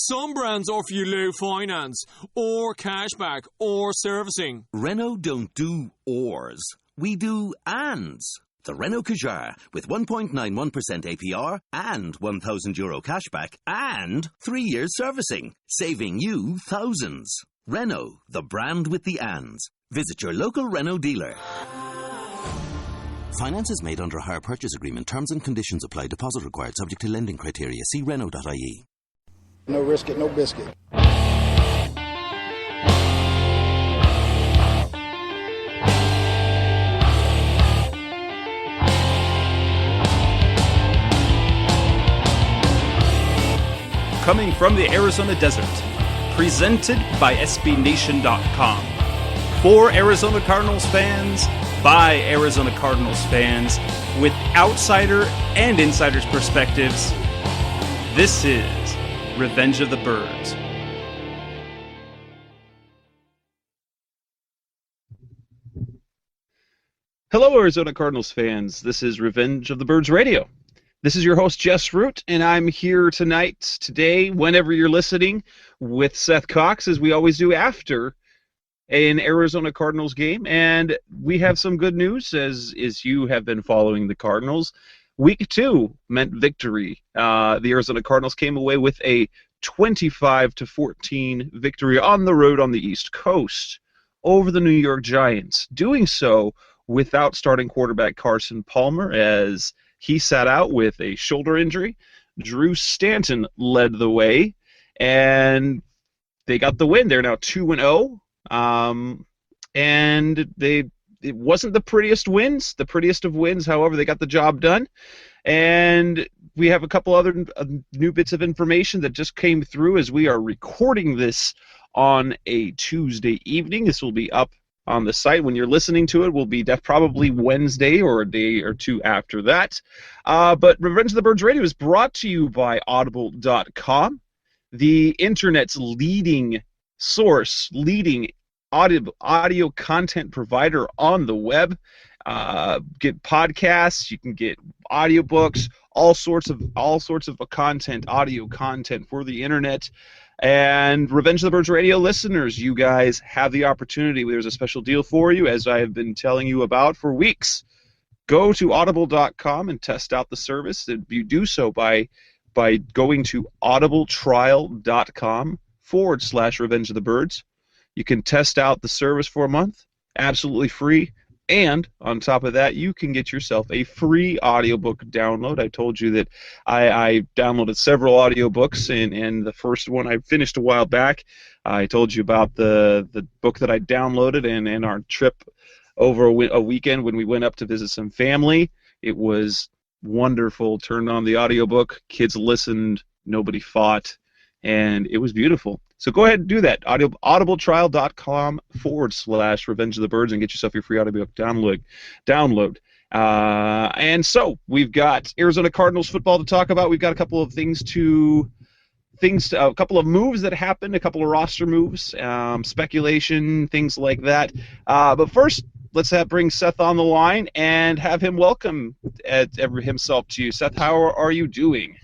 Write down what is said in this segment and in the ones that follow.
Some brands offer you low finance, or cashback, or servicing. Renault don't do ors. We do ands. The Renault Kadjar with 1.91% APR and €1,000 cashback and 3 years servicing, saving you thousands. Renault, the brand with the ands. Visit your local Renault dealer. Finance is made under a hire purchase agreement. Terms and conditions apply. Deposit required. Subject to lending criteria. See Renault.ie. No risk it, no biscuit. Coming from the Arizona desert, presented by SBNation.com. For Arizona Cardinals fans, by Arizona Cardinals fans, with outsider and insider's perspectives, this is Revenge of the Birds. Hello, Arizona Cardinals fans. This is Revenge of the Birds Radio. This is your host, Jess Root, and I'm here today, whenever you're listening, with Seth Cox, as we always do after an Arizona Cardinals game. And we have some good news, as you have been following the Cardinals. Week 2 meant victory. The Arizona Cardinals came away with a 25-14 victory on the road on the East Coast over the New York Giants, doing so without starting quarterback Carson Palmer, as he sat out with a shoulder injury. Drew Stanton led the way, and they got the win. They're now 2-0, and it wasn't the prettiest of wins. However, they got the job done. And we have a couple other new bits of information that just came through as we are recording this on a Tuesday evening. This will be up on the site. When you're listening to it, will be probably Wednesday or a day or two after that. But Revenge of the Birds Radio is brought to you by Audible.com, the internet's leading audio content provider on the web. Get podcasts, you can get audiobooks, all sorts of audio content for the internet. And Revenge of the Birds Radio listeners, you guys have the opportunity. There's a special deal for you, as I have been telling you about for weeks. Go to audible.com and test out the service. You do so by going to audibletrial.com/Revenge of the Birds. You can test out the service for a month, absolutely free. And on top of that, you can get yourself a free audiobook download. I told you that I downloaded several audiobooks, and the first one I finished a while back. I told you about the book that I downloaded and our trip over a weekend when we went up to visit some family. It was wonderful. Turned on the audiobook, kids listened, nobody fought, and it was beautiful. So go ahead and do that. Audibletrial.com/Revenge of the Birds and get yourself your free audiobook download. And so we've got Arizona Cardinals football to talk about. We've got a couple of a couple of moves that happened, a couple of roster moves, speculation, things like that. But first, let's bring Seth on the line and have him welcome himself to you. Seth, how are you doing?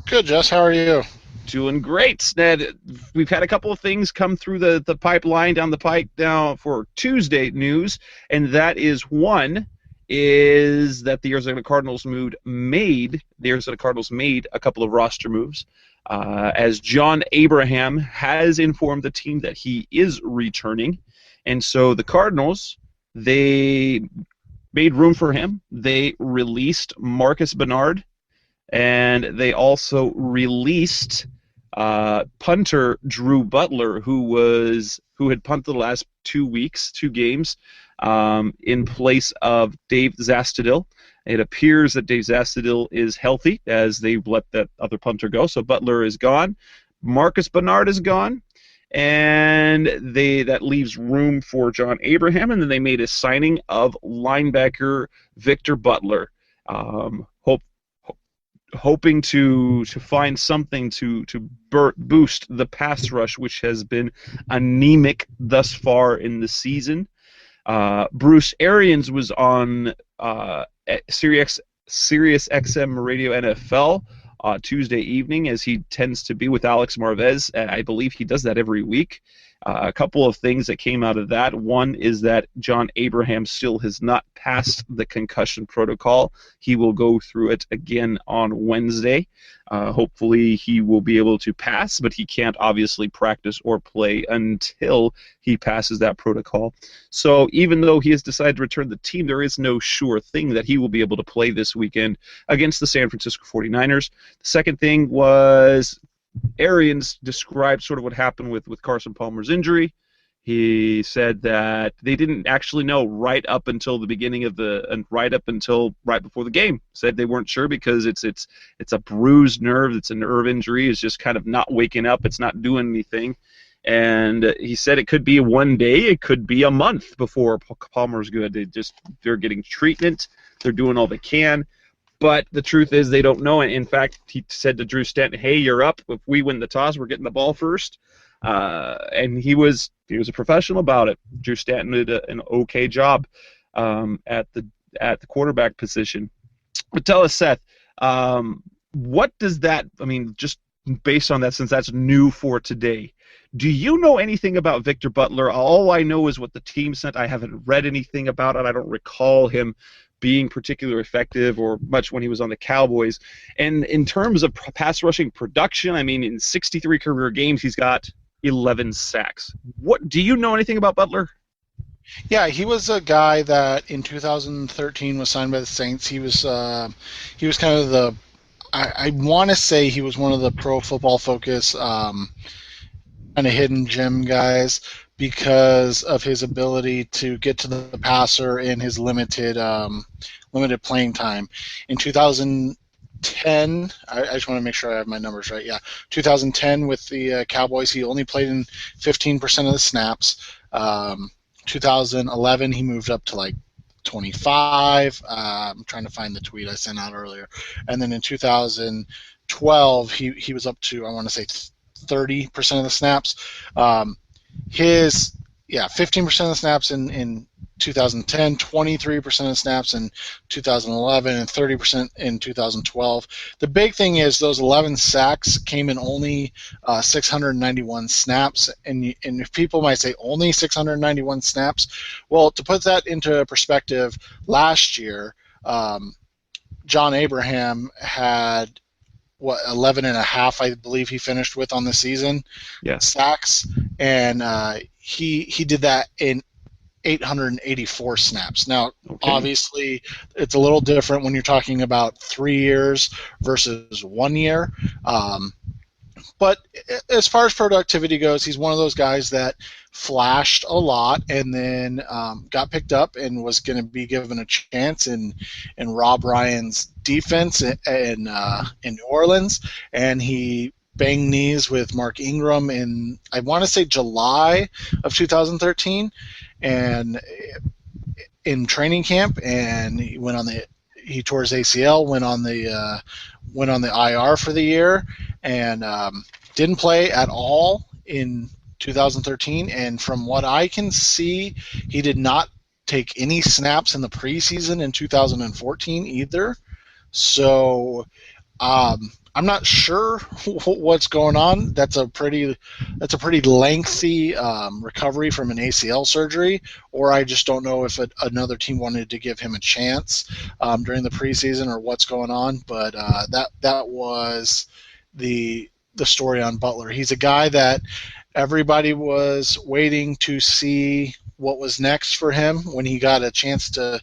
Good, Jess. How are you? Doing great, Ned. We've had a couple of things come through the pipeline down the pike now for Tuesday news, and that is one is that the Arizona Cardinals made a couple of roster moves, as John Abraham has informed the team that he is returning, and so the Cardinals, they made room for him. They released Marcus Bernard, and they also released punter Drew Butler, who had punted the last 2 games, in place of Dave Zastudil. It appears that Dave Zastudil is healthy, as they let that other punter go. So Butler is gone. Marcus Bernard is gone. And that leaves room for John Abraham. And then they made a signing of linebacker Victor Butler. Hoping to find something to boost the pass rush, which has been anemic thus far in the season. Bruce Arians was on Sirius XM Radio NFL Tuesday evening, as he tends to be with Alex Marvez. I believe he does that every week. A couple of things that came out of that. One is that John Abraham still has not passed the concussion protocol. He will go through it again on Wednesday. Hopefully he will be able to pass, but he can't obviously practice or play until he passes that protocol. So even though he has decided to return to the team, there is no sure thing that he will be able to play this weekend against the San Francisco 49ers. The second thing was Arians described sort of what happened with Carson Palmer's injury. He said that they didn't actually know right up until the beginning of right before the game. Said they weren't sure because it's a bruised nerve. It's a nerve injury. It's just kind of not waking up. It's not doing anything. And he said it could be one day, it could be a month before Palmer's good. They're getting treatment. They're doing all they can. But the truth is they don't know. And in fact, he said to Drew Stanton, "Hey, you're up. If we win the toss, we're getting the ball first." And he was a professional about it. Drew Stanton did an okay job at the quarterback position. But tell us, Seth, what does that? I mean, just based on that, since that's new for today, do you know anything about Victor Butler? All I know is what the team sent. I haven't read anything about it. I don't recall him being particularly effective or much when he was on the Cowboys. And in terms of pass rushing production, I mean, in 63 career games, he's got 11 sacks. What do you know anything about Butler? Yeah, he was a guy that in 2013 was signed by the Saints. He was kind of the, I want to say he was one of the Pro Football Focus kind of hidden gem guys, because of his ability to get to the passer in his limited playing time. In 2010, I just want to make sure I have my numbers right. Yeah, 2010 with the Cowboys, he only played in 15% of the snaps. 2011, he moved up to like 25. I'm trying to find the tweet I sent out earlier. And then in 2012, he was up to, I want to say, 30% of the snaps. 15% of the snaps in 2010, 23% of the snaps in 2011, and 30% in 2012. The big thing is those 11 sacks came in only 691 snaps, and if people might say only 691 snaps, well, to put that into perspective, last year, John Abraham had 11 and a half, I believe he finished with on the season, sacks, and he did that in 884 snaps. Now, obviously, it's a little different when you're talking about 3 years versus 1 year. But as far as productivity goes, he's one of those guys that flashed a lot and then got picked up and was going to be given a chance in Rob Ryan's defense in New Orleans. And he banged knees with Mark Ingram in, I want to say, July of 2013, and in training camp, and he tore his ACL, went on the IR for the year, and didn't play at all in 2013. And from what I can see, he did not take any snaps in the preseason in 2014 either. So I'm not sure what's going on. That's a pretty lengthy recovery from an ACL surgery, or I just don't know if another team wanted to give him a chance during the preseason or what's going on. But that was the story on Butler. He's a guy that everybody was waiting to see what was next for him when he got a chance to,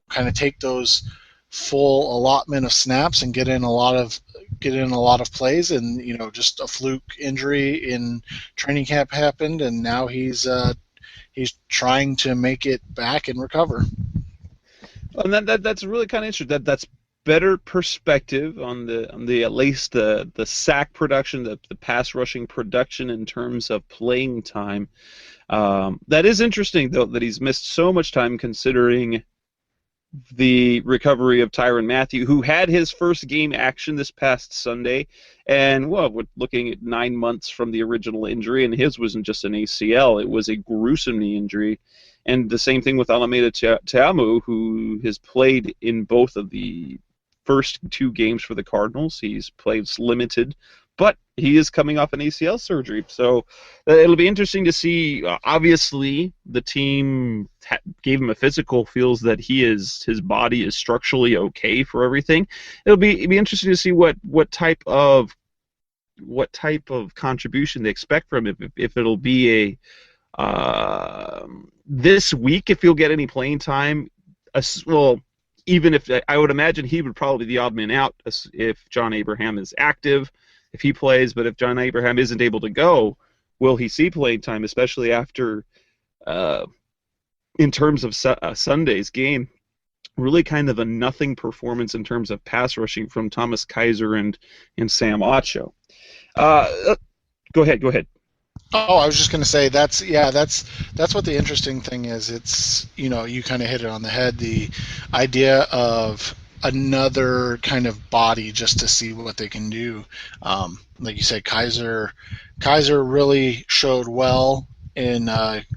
kind of take those full allotment of snaps and get in a lot of plays, and just a fluke injury in training camp happened, and now he's trying to make it back and recover. And that's really kind of interesting. That's better perspective on the at least the sack production, the pass rushing production in terms of playing time. That is interesting, though, that he's missed so much time, considering the recovery of Tyrann Mathieu, who had his first game action this past Sunday, and we're looking at 9 months from the original injury, and his wasn't just an ACL, it was a gruesome knee injury. And the same thing with Alameda Teamu, who has played in both of the first 2 games for the Cardinals. He's played limited, but he is coming off an ACL surgery. So it'll be interesting to see. Obviously, the team gave him a physical, feels that his body is structurally okay for everything. It'll be interesting to see what type of contribution they expect from him. If it'll be this week, if he'll get any playing time. Well, even if I would imagine he would probably be the odd man out if John Abraham is active, if he plays. But if John Abraham isn't able to go, will he see playing time, especially after, in terms of Sunday's game, really kind of a nothing performance in terms of pass rushing from Thomas Kaiser and Sam Acho. Go ahead. Oh, I was just going to say that's what the interesting thing is. It's, you kind of hit it on the head. The idea of another kind of body just to see what they can do. Like you said, Kaiser really showed well in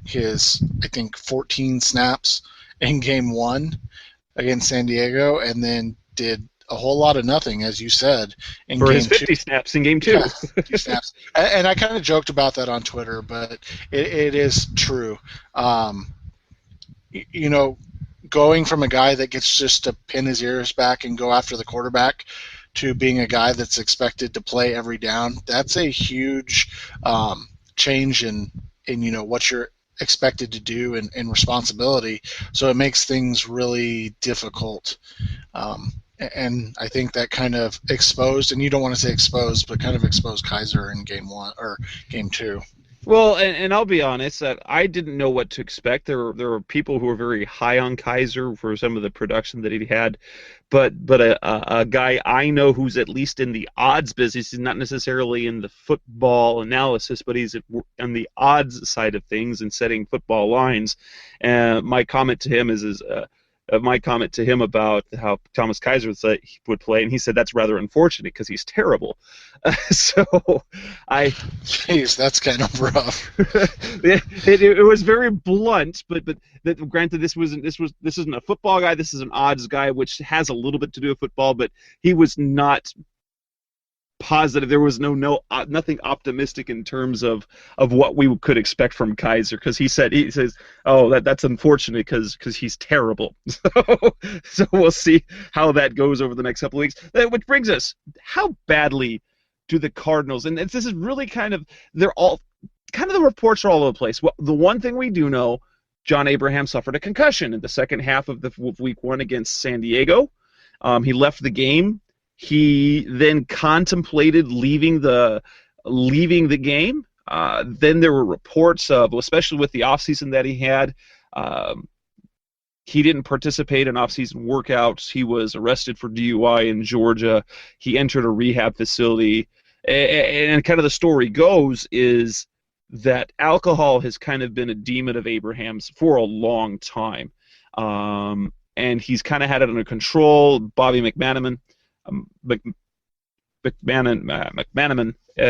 his, I think, 14 snaps in Game 1 against San Diego, and then did a whole lot of nothing, as you said, in for Game his 50 2. snaps in Game 2. Yeah, 50 snaps. And I kind of joked about that on Twitter, but it is true. Going from a guy that gets just to pin his ears back and go after the quarterback to being a guy that's expected to play every down, that's a huge change in what you're expected to do and responsibility. So it makes things really difficult. And I think that kind of exposed, and you don't want to say exposed, but kind of exposed Kaiser in Game 1 or Game 2. Well, and I'll be honest that I didn't know what to expect. There were people who were very high on Kaiser for some of the production that he had, but a guy I know who's at least in the odds business, he's not necessarily in the football analysis, but he's on the odds side of things and setting football lines. My comment to him my comment to him about how Thomas Kaiser would play, and he said that's rather unfortunate because he's terrible. Jeez, that's kind of rough. it was very blunt, but granted, this isn't a football guy. This is an odds guy, which has a little bit to do with football, but he was not positive. There was nothing optimistic in terms of what we could expect from Kaiser, because he says, oh, that's unfortunate because he's terrible. So we'll see how that goes over the next couple of weeks. Which brings us, how badly do the Cardinals, and this is really they're all kind of, the reports are all over the place. Well, the one thing we do know, John Abraham suffered a concussion in the second half of week 1 against San Diego. He left the game. He then contemplated leaving the game. Then there were reports of, especially with the offseason that he had, he didn't participate in offseason workouts. He was arrested for DUI in Georgia. He entered a rehab facility. And kind of the story goes is that alcohol has kind of been a demon of Abraham's for a long time. And he's kind of had it under control. Bobby McManaman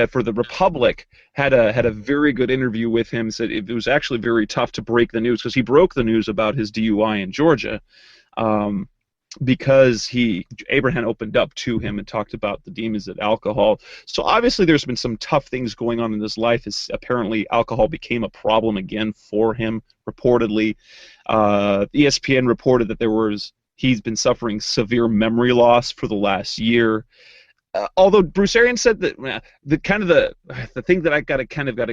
for the Republic had a very good interview with him. Said it was actually very tough to break the news, because he broke the news about his DUI in Georgia, because Abraham opened up to him and talked about the demons of alcohol. So obviously there's been some tough things going on in his life, as apparently alcohol became a problem again for him, reportedly. ESPN reported that he's been suffering severe memory loss for the last year. Although Bruce Arians said that the thing that I got a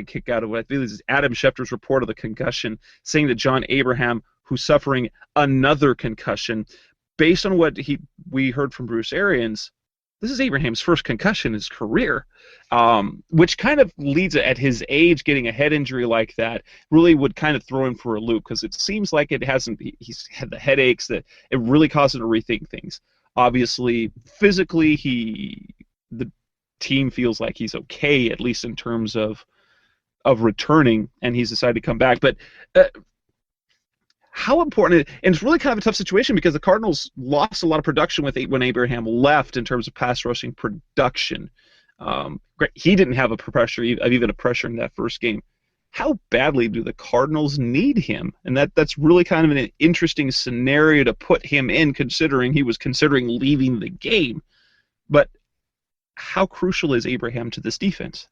kick out of, what I feel, is Adam Schefter's report of the concussion, saying that John Abraham, who's suffering another concussion, based on what we heard from Bruce Arians, this is Abraham's first concussion in his career, which kind of leads, at his age, getting a head injury like that really would kind of throw him for a loop, because it seems like he's had the headaches that it really caused him to rethink things. Obviously, physically, the team feels like he's okay, at least in terms of returning, and he's decided to come back. But how important, and it's really kind of a tough situation, because the Cardinals lost a lot of production when Abraham left in terms of pass rushing production. He didn't have even a pressure in that first game. how badly do the Cardinals need him? And that's really kind of an interesting scenario to put him in, considering he was considering leaving the game. But how crucial is Abraham to this defense?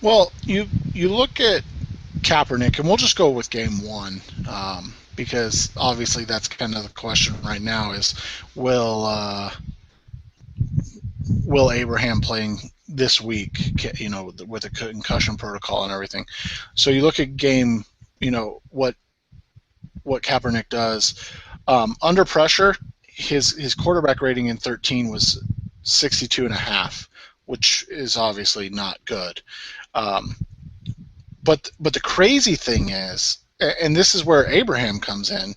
Well, you look at Kaepernick, and we'll just go with game one, because obviously that's kind of the question right now is will Abraham playing this week, with a concussion protocol and everything. So you look at game, what Kaepernick does. Under pressure, his quarterback rating in 13 was 62.5, which is obviously not good. But the crazy thing is, and this is where Abraham comes in,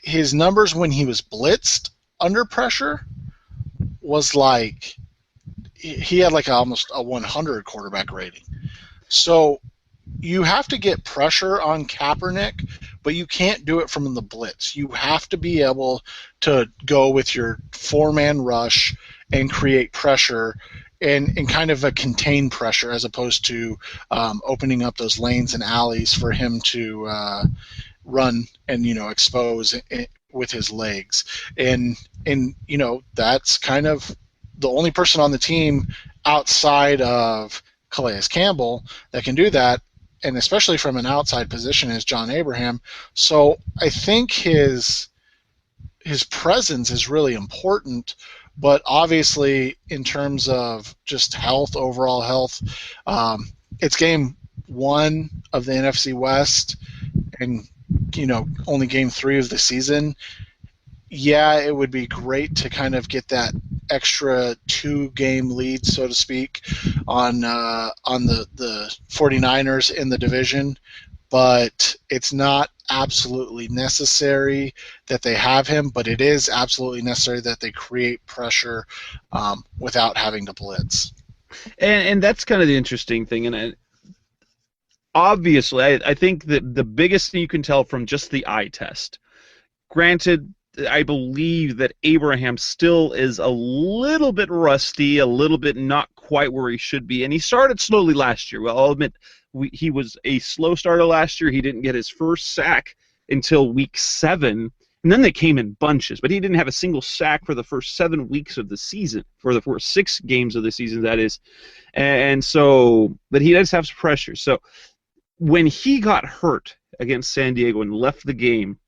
his numbers when he was blitzed under pressure was like, he had like almost a 100 quarterback rating. So you have to get pressure on Kaepernick, but you can't do it from the blitz. You have to be able to go with your four-man rush and create pressure and kind of a contained pressure, as opposed to opening up those lanes and alleys for him to run and expose it with his legs. And that's kind of the only person on the team outside of Calais Campbell that can do that, and especially from an outside position, is John Abraham. So I think his presence is really important, but obviously in terms of just health, overall health, it's game one of the NFC West and only game 3 of the season. Yeah, it would be great to kind of get that extra 2-game lead, so to speak, on the 49ers in the division, but it's not absolutely necessary that they have him, but it is absolutely necessary that they create pressure without having to blitz. And that's kind of the interesting thing. And obviously, I think that the biggest thing you can tell from just the eye test, granted, I believe that Abraham still is a little bit rusty, a little bit not quite where he should be, and he started slowly last year. Well, I'll admit he was a slow starter last year. He didn't get his first sack until week 7, and then they came in bunches, but he didn't have a single sack for the first 7 weeks of the season, for the first 6 games of the season, that is. And so, but he does have some pressure. So when he got hurt against San Diego and left the game,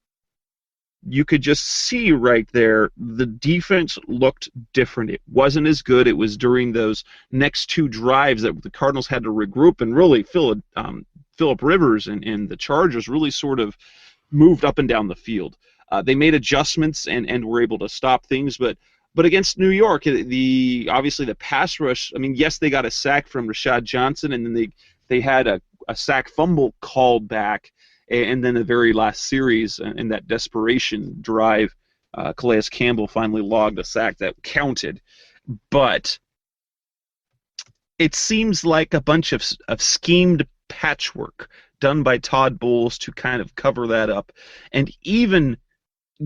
you could just see right there the defense looked different. It wasn't as good. It was during those next 2 drives that the Cardinals had to regroup, and really Phillip Rivers and the Chargers really sort of moved up and down the field. They made adjustments and were able to stop things, but against New York, obviously the pass rush, I mean, yes, they got a sack from Rashad Johnson, and then they had a sack fumble called back. And then the very last series, in that desperation drive, Calais Campbell finally logged a sack that counted. But it seems like a bunch of schemed patchwork done by Todd Bowles to kind of cover that up. And even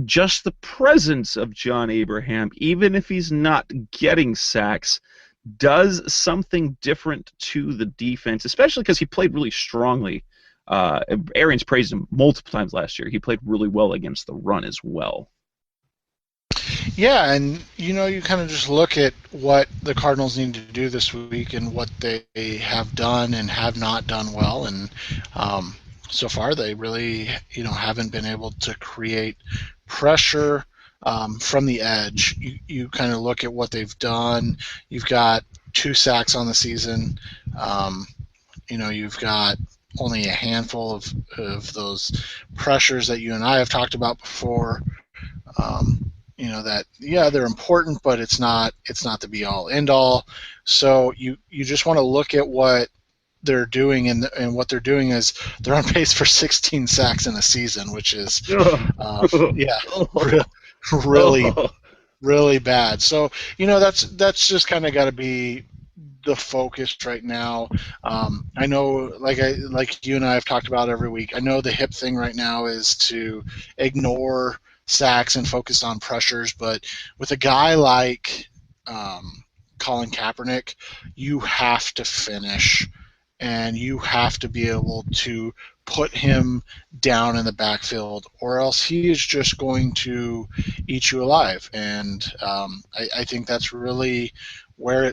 just the presence of John Abraham, even if he's not getting sacks, does something different to the defense, especially because he played really strongly. Arians praised him multiple times last year. He played really well against the run as well. Yeah, and you kind of just look at what the Cardinals need to do this week and what they have done and have not done well, and so far they really haven't been able to create pressure from the edge. You kind of look at what they've done. You've got 2 sacks on the season. You've got only a handful of those pressures that you and I have talked about before. That they're important, but it's not the be all end all. So you just want to look at what they're doing, and what they're doing is they're on pace for 16 sacks in a season, which is really bad. So that's just kind of got to be the focus right now. I know, like you and I have talked about every week, I know the hip thing right now is to ignore sacks and focus on pressures, but with a guy like Colin Kaepernick, you have to finish and you have to be able to put him down in the backfield, or else he is just going to eat you alive. And I think that's really where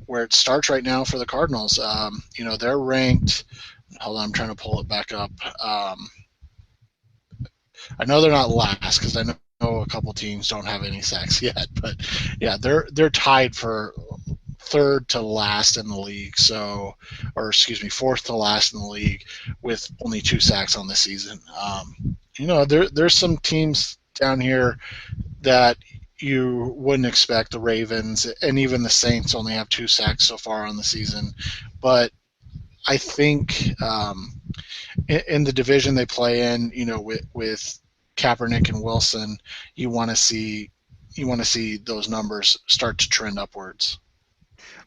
it starts right now for the Cardinals. They're ranked. Hold on, I'm trying to pull it back up. I know they're not last because I know a couple teams don't have any sacks yet, but yeah, they're tied for third to last in the league. Fourth to last in the league with only 2 sacks on the season. There's some teams down here that you wouldn't expect. The Ravens and even the Saints only have 2 sacks so far on the season, but I think in the division they play in, with Kaepernick and Wilson, you want to see those numbers start to trend upwards.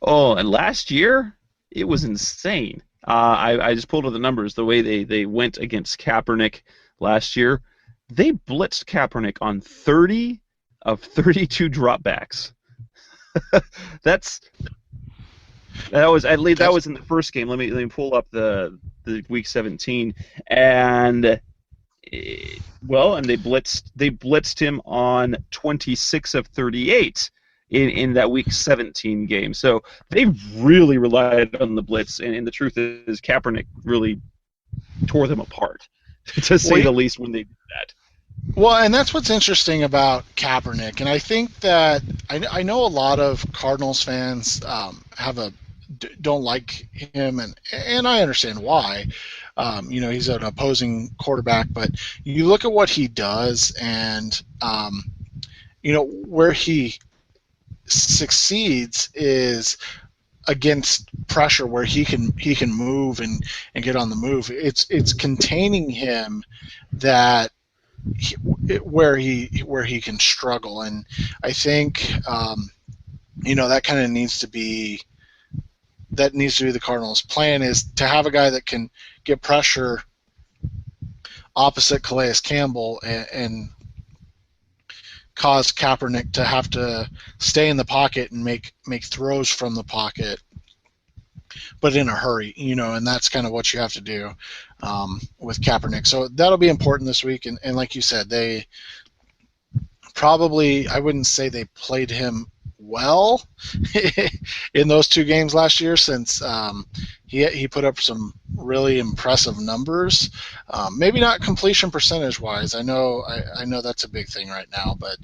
Oh, and last year it was insane. I just pulled up the numbers. The way they went against Kaepernick last year, they blitzed Kaepernick on 30 of 32 dropbacks. That was in the first game. Let me pull up the week 17, and they blitzed him on 26 of 38 in that week 17 game. So they really relied on the blitz, and the truth is Kaepernick really tore them apart, to say the least, when they did that. Well, and that's what's interesting about Kaepernick, and I think that I know a lot of Cardinals fans don't like him, and I understand why. He's an opposing quarterback, but you look at what he does, and where he succeeds is against pressure, where he can move and get on the move. It's containing him where he can struggle, and I think that kind of needs to be the Cardinals' plan, is to have a guy that can get pressure opposite Calais Campbell and cause Kaepernick to have to stay in the pocket and make throws from the pocket, but in a hurry, and that's kind of what you have to do with Kaepernick. So that'll be important this week, and like you said, they probably, I wouldn't say they played him well in those 2 games last year, since he put up some really impressive numbers. Maybe not completion percentage wise. I know that's a big thing right now, but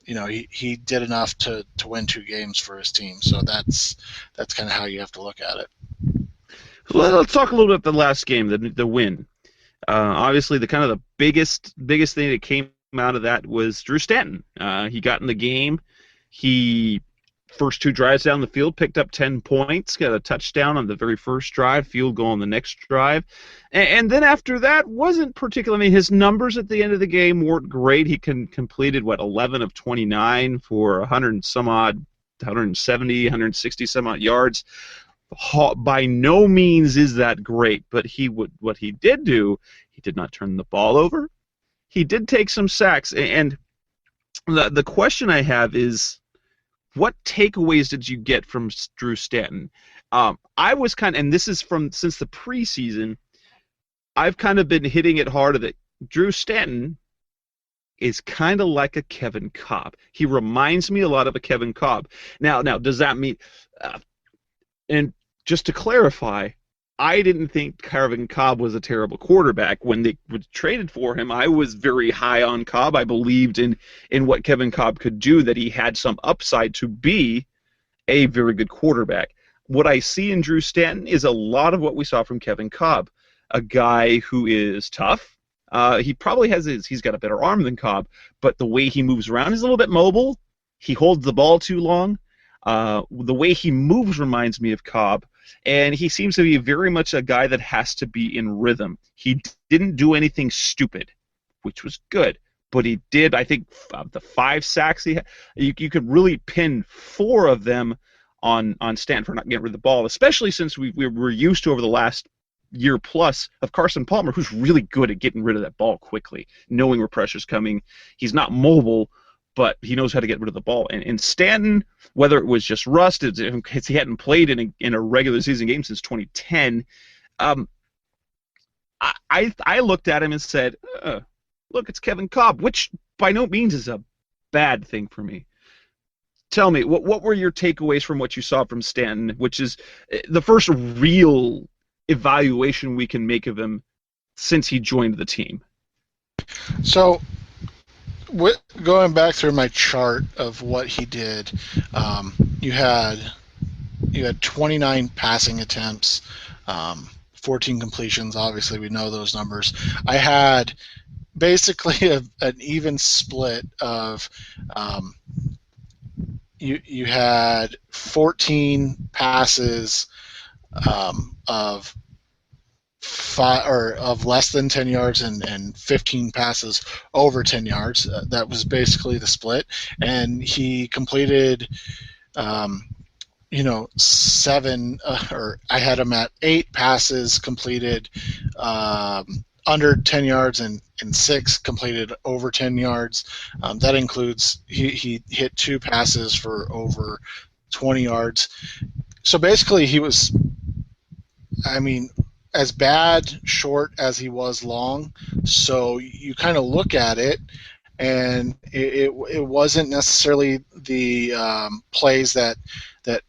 he did enough to win 2 games for his team. So that's kind of how you have to look at it. Well, let's talk a little bit about the last game, the win. Obviously, the biggest thing that came out of that was Drew Stanton. He got in the game. He, first 2 drives down the field, picked up 10 points, got a touchdown on the very first drive, field goal on the next drive. And then after that, wasn't particularly, his numbers at the end of the game weren't great. He completed, 11 of 29 for 170, 160 some odd yards. By no means is that great, but what he did do, he did not turn the ball over. He did take some sacks, and the question I have is, what takeaways did you get from Drew Stanton? I was and this is since the preseason, I've kind of been hitting it hard that Drew Stanton is kind of like a Kevin Kolb. He reminds me a lot of a Kevin Kolb. Now, does that mean, and just to clarify, I didn't think Kevin Kolb was a terrible quarterback. When they traded for him, I was very high on Kolb. I believed in what Kevin Kolb could do, that he had some upside to be a very good quarterback. What I see in Drew Stanton is a lot of what we saw from Kevin Kolb, a guy who is tough. He probably he's got a better arm than Kolb, but the way he moves around is a little bit mobile. He holds the ball too long. The way he moves reminds me of Kolb. And he seems to be very much a guy that has to be in rhythm. He didn't do anything stupid, which was good. But he did, I think, the 5 sacks he had, you could really pin 4 of them on Stanton for not getting rid of the ball, especially since we were used to, over the last year plus, of Carson Palmer, who's really good at getting rid of that ball quickly, knowing where pressure's coming. He's not mobile, but he knows how to get rid of the ball. And Stanton, whether it was just rust, because he hadn't played in a regular season game since 2010, I looked at him and said, look, it's Kevin Kolb, which by no means is a bad thing for me. Tell me, what were your takeaways from what you saw from Stanton, which is the first real evaluation we can make of him since he joined the team? So, going back through my chart of what he did, you had 29 passing attempts, 14 completions. Obviously, we know those numbers. I had basically an even split of you had 14 passes of less than 10 yards and 15 passes over 10 yards. That was basically the split, and he completed seven, or I had him at 8 passes completed under 10 yards and 6 completed over 10 yards. That includes he hit 2 passes for over 20 yards. So basically he was, as bad short as he was long. So you kind of look at it, and it wasn't necessarily the plays that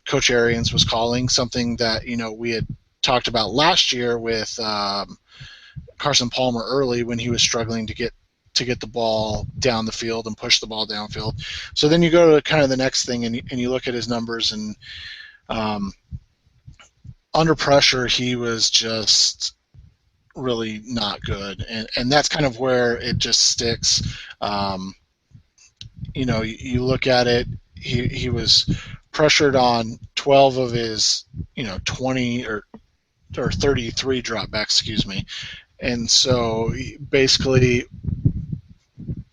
Coach Arians was calling, something that we had talked about last year with Carson Palmer early when he was struggling to get the ball down the field and push the ball downfield. So then you go to kind of the next thing, and you look at his numbers, and under pressure he was just really not good, and that's kind of where it just sticks. You look at it, he was pressured on 12 of his 20 or 33 dropbacks, excuse me. And so basically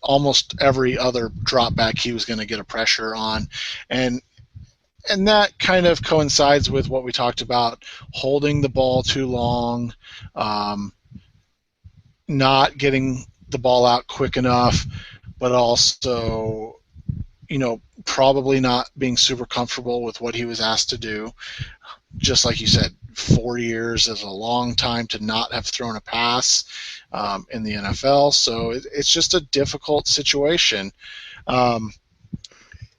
almost every other drop back he was going to get a pressure on, and that kind of coincides with what we talked about, holding the ball too long, not getting the ball out quick enough, but also probably not being super comfortable with what he was asked to do. Just like you said, 4 years is a long time to not have thrown a pass in the NFL, so it's just a difficult situation.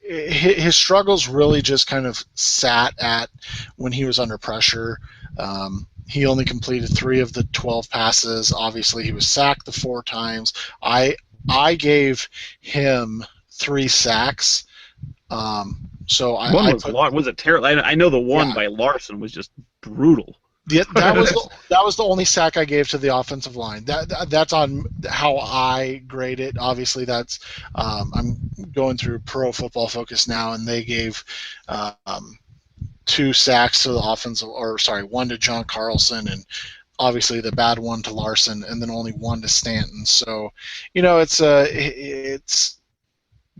His struggles really just kind of sat at when he was under pressure. He only completed 3 of the 12 passes. Obviously, he was sacked the 4 times. I gave him 3 sacks. So one was a terrible. I know the one by Larson was just brutal. Yeah, that was the only sack I gave to the offensive line. That's on how I grade it. Obviously, that's I'm going through Pro Football Focus now, and they gave 2 sacks to the offensive, one to John Carlson, and obviously the bad one to Larson, and then only 1 to Stanton. So, it's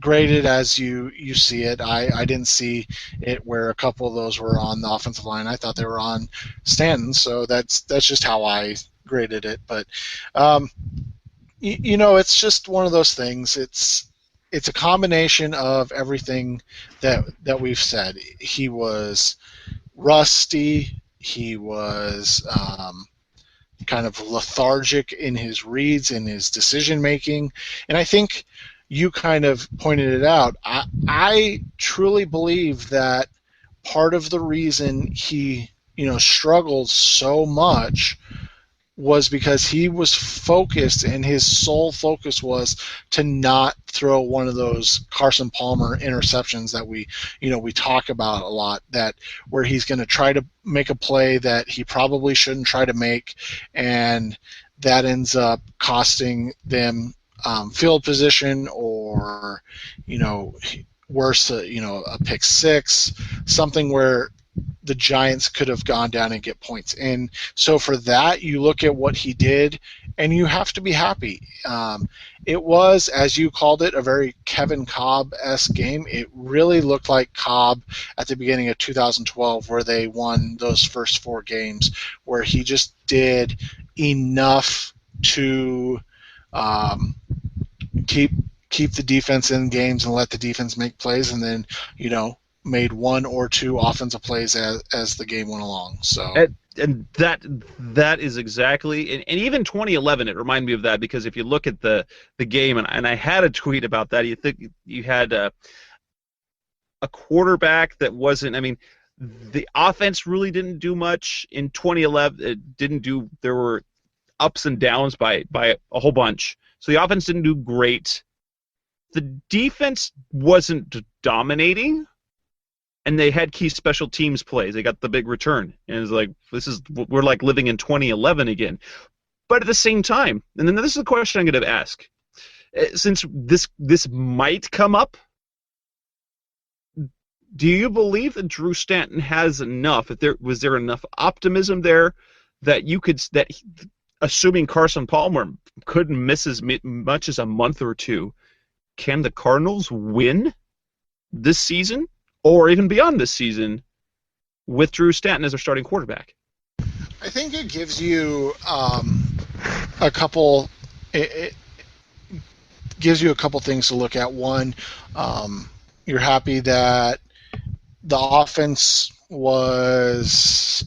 graded as you see it. I didn't see it where a couple of those were on the offensive line. I thought they were on Stanton, so that's just how I graded it. But it's just one of those things. It's a combination of everything that we've said. He was rusty. He was kind of lethargic in his reads and his decision making, and I think you kind of pointed it out. I truly believe that part of the reason he, struggled so much was because he was focused, and his sole focus was to not throw one of those Carson Palmer interceptions that we talk about a lot, that where he's going to try to make a play that he probably shouldn't try to make, and that ends up costing them field position, or worse, a pick six, something where the Giants could have gone down and get points. And so for that, you look at what he did, and you have to be happy. It was, as you called it, a very Kevin Kolb-esque game. It really looked like Kolb at the beginning of 2012, where they won those first 4 games, where he just did enough to keep keep the defense in games and let the defense make plays, and then, made one or two offensive plays as the game went along. So. And that is exactly, and even 2011, it reminded me of that, because if you look at the game, and I had a tweet about that, you think you had a quarterback that wasn't, I mean, the offense really didn't do much in 2011. It didn't do, there were ups and downs by a whole bunch. So the offense didn't do great. The defense wasn't dominating, and they had key special teams plays. They got the big return, and it's like, we're like living in 2011 again. But at the same time, and then this is the question I'm going to ask, since this might come up, do you believe that Drew Stanton has enough? Was there enough optimism there that assuming Carson Palmer couldn't miss as much as a month or two, can the Cardinals win this season? Or even beyond this season, with Drew Stanton as their starting quarterback? I think it gives you a couple. It gives you a couple things to look at. One, you're happy that the offense was,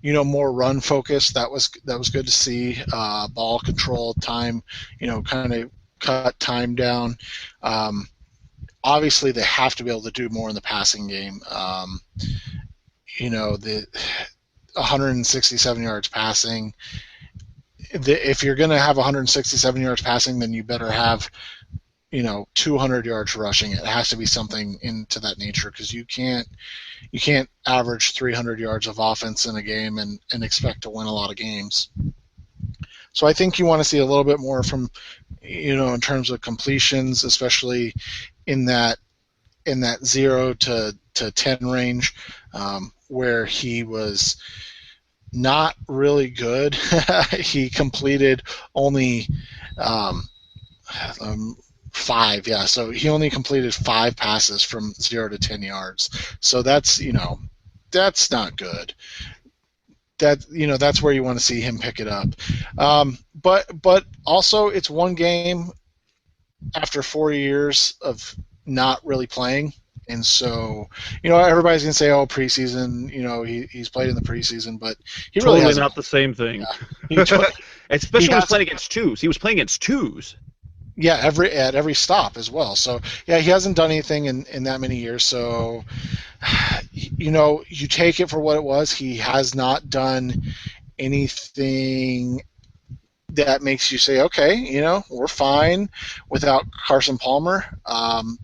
more run focused. That was good to see. Ball control, time, kind of cut time down. Obviously, they have to be able to do more in the passing game. The 167 yards passing. If you're going to have 167 yards passing, then you better have, 200 yards rushing. It has to be something into that nature, because you can't average 300 yards of offense in a game and expect to win a lot of games. So I think you want to see a little bit more from, in terms of completions, especially in that 0 to 10 range, where he was not really good. He completed only 5, yeah. So he only completed 5 passes from 0 to 10 yards. So that's not good. That's where you want to see him pick it up. But also, it's one game after 4 years of not really playing, and so everybody's gonna say, "Oh, preseason." He's played in the preseason, but he really totally not the same thing. Yeah. Especially when he's playing against twos. He was playing against twos. Yeah, at every stop as well. So yeah, he hasn't done anything in that many years. So you take it for what it was. He has not done anything that makes you say, okay, we're fine without Carson Palmer.